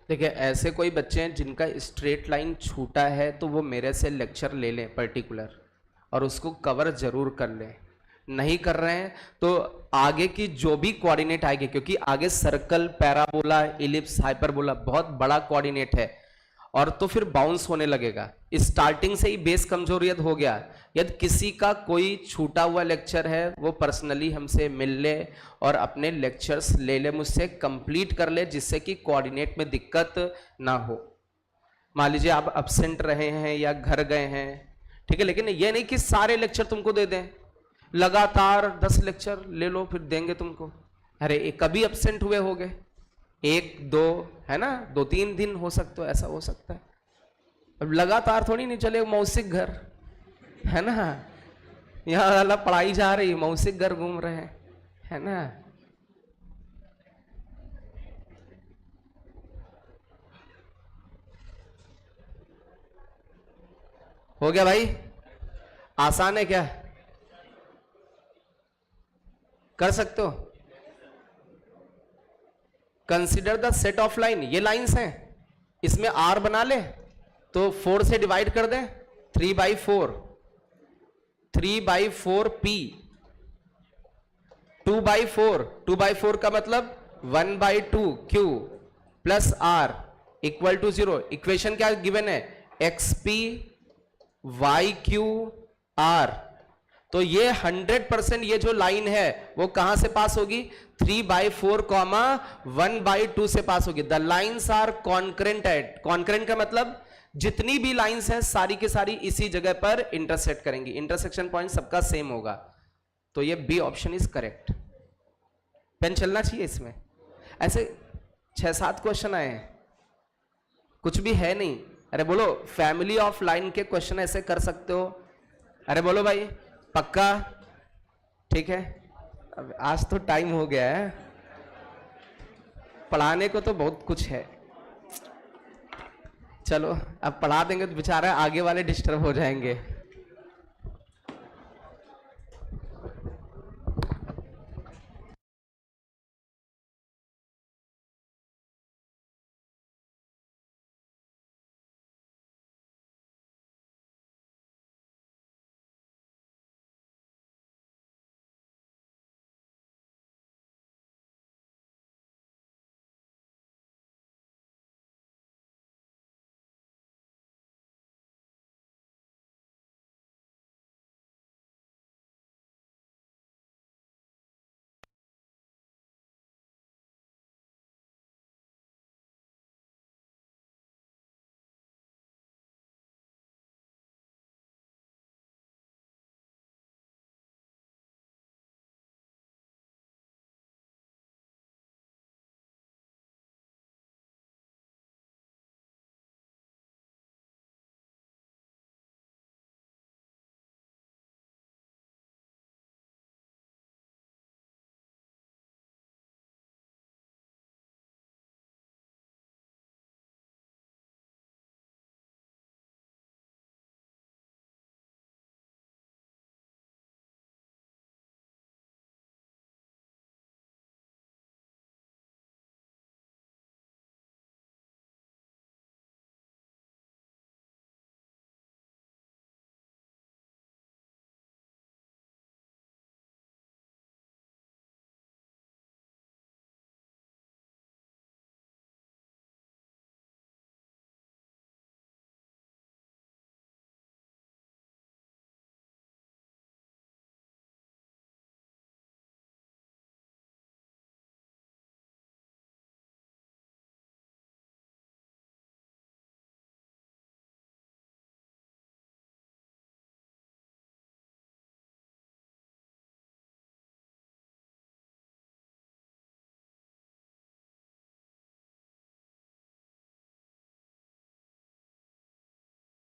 देखिए, ऐसे कोई बच्चे हैं जिनका स्ट्रेट लाइन छूटा है तो वो मेरे से लेक्चर ले लें पर्टिकुलर, और उसको कवर जरूर कर लें। नहीं कर रहे हैं तो आगे की जो भी कोऑर्डिनेट आएगी, क्योंकि आगे सर्कल, पैराबोला, इलिप्स, हाइपरबोला बहुत बड़ा कोऑर्डिनेट है, और तो फिर बाउंस होने लगेगा। स्टार्टिंग से ही बेस कमजोरियत हो गया। यदि किसी का कोई छूटा हुआ लेक्चर है वो पर्सनली हमसे मिल ले और अपने लेक्चर्स ले ले मुझसे, कंप्लीट कर ले, जिससे कि कोऑर्डिनेट में दिक्कत ना हो। मान लीजिए आप अब्सेंट रहे हैं या घर गए हैं, ठीक है, लेकिन ये नहीं कि सारे लेक्चर तुमको दे दें, लगातार 10 लेक्चर ले लो फिर देंगे तुमको। अरे कभी अब्सेंट हुए होगे, 1-2 है ना, 2-3 दिन हो सकता है, ऐसा हो सकता है। अब लगातार थोड़ी नहीं चले, मौसिक घर है ना, यहाँ वाला पढ़ाई जा रही, मौसिक घर घूम रहे हैं, है ना। हो गया भाई? आसान है क्या? कर सकते हो? Consider the set of line, ये लाइंस हैं, इसमें आर बना ले तो 4 से डिवाइड कर दे, 3/4, 3/4 पी, 2/4 का मतलब 1/2 q plus r equal to 0। Equation क्या गिवन है, XP YQ R। तो ये 100% ये जो लाइन है वो कहां से पास होगी, 3/4 कॉमा 1/2 से पास होगी। The lines are concurrent at, concurrent का मतलब जितनी भी लाइंस हैं सारी की सारी इसी जगह पर इंटरसेक्ट करेंगी, इंटरसेक्शन पॉइंट सबका सेम होगा। तो ये B option is correct. Pen चलना चाहिए इसमें। ऐसे 6-7 क्वेश्चन आए हैं, कुछ भी है नहीं। अरे बोलो फैमिली ऑफ लाइन के क्वेश्चन ऐसे कर सकते हो, अरे बोलो भाई पक्का, ठीक है। अब आज तो टाइम हो गया है, पढ़ाने को तो बहुत कुछ है। चलो अब पढ़ा देंगे तो बेचारा आगे वाले डिस्टर्ब हो जाएंगे।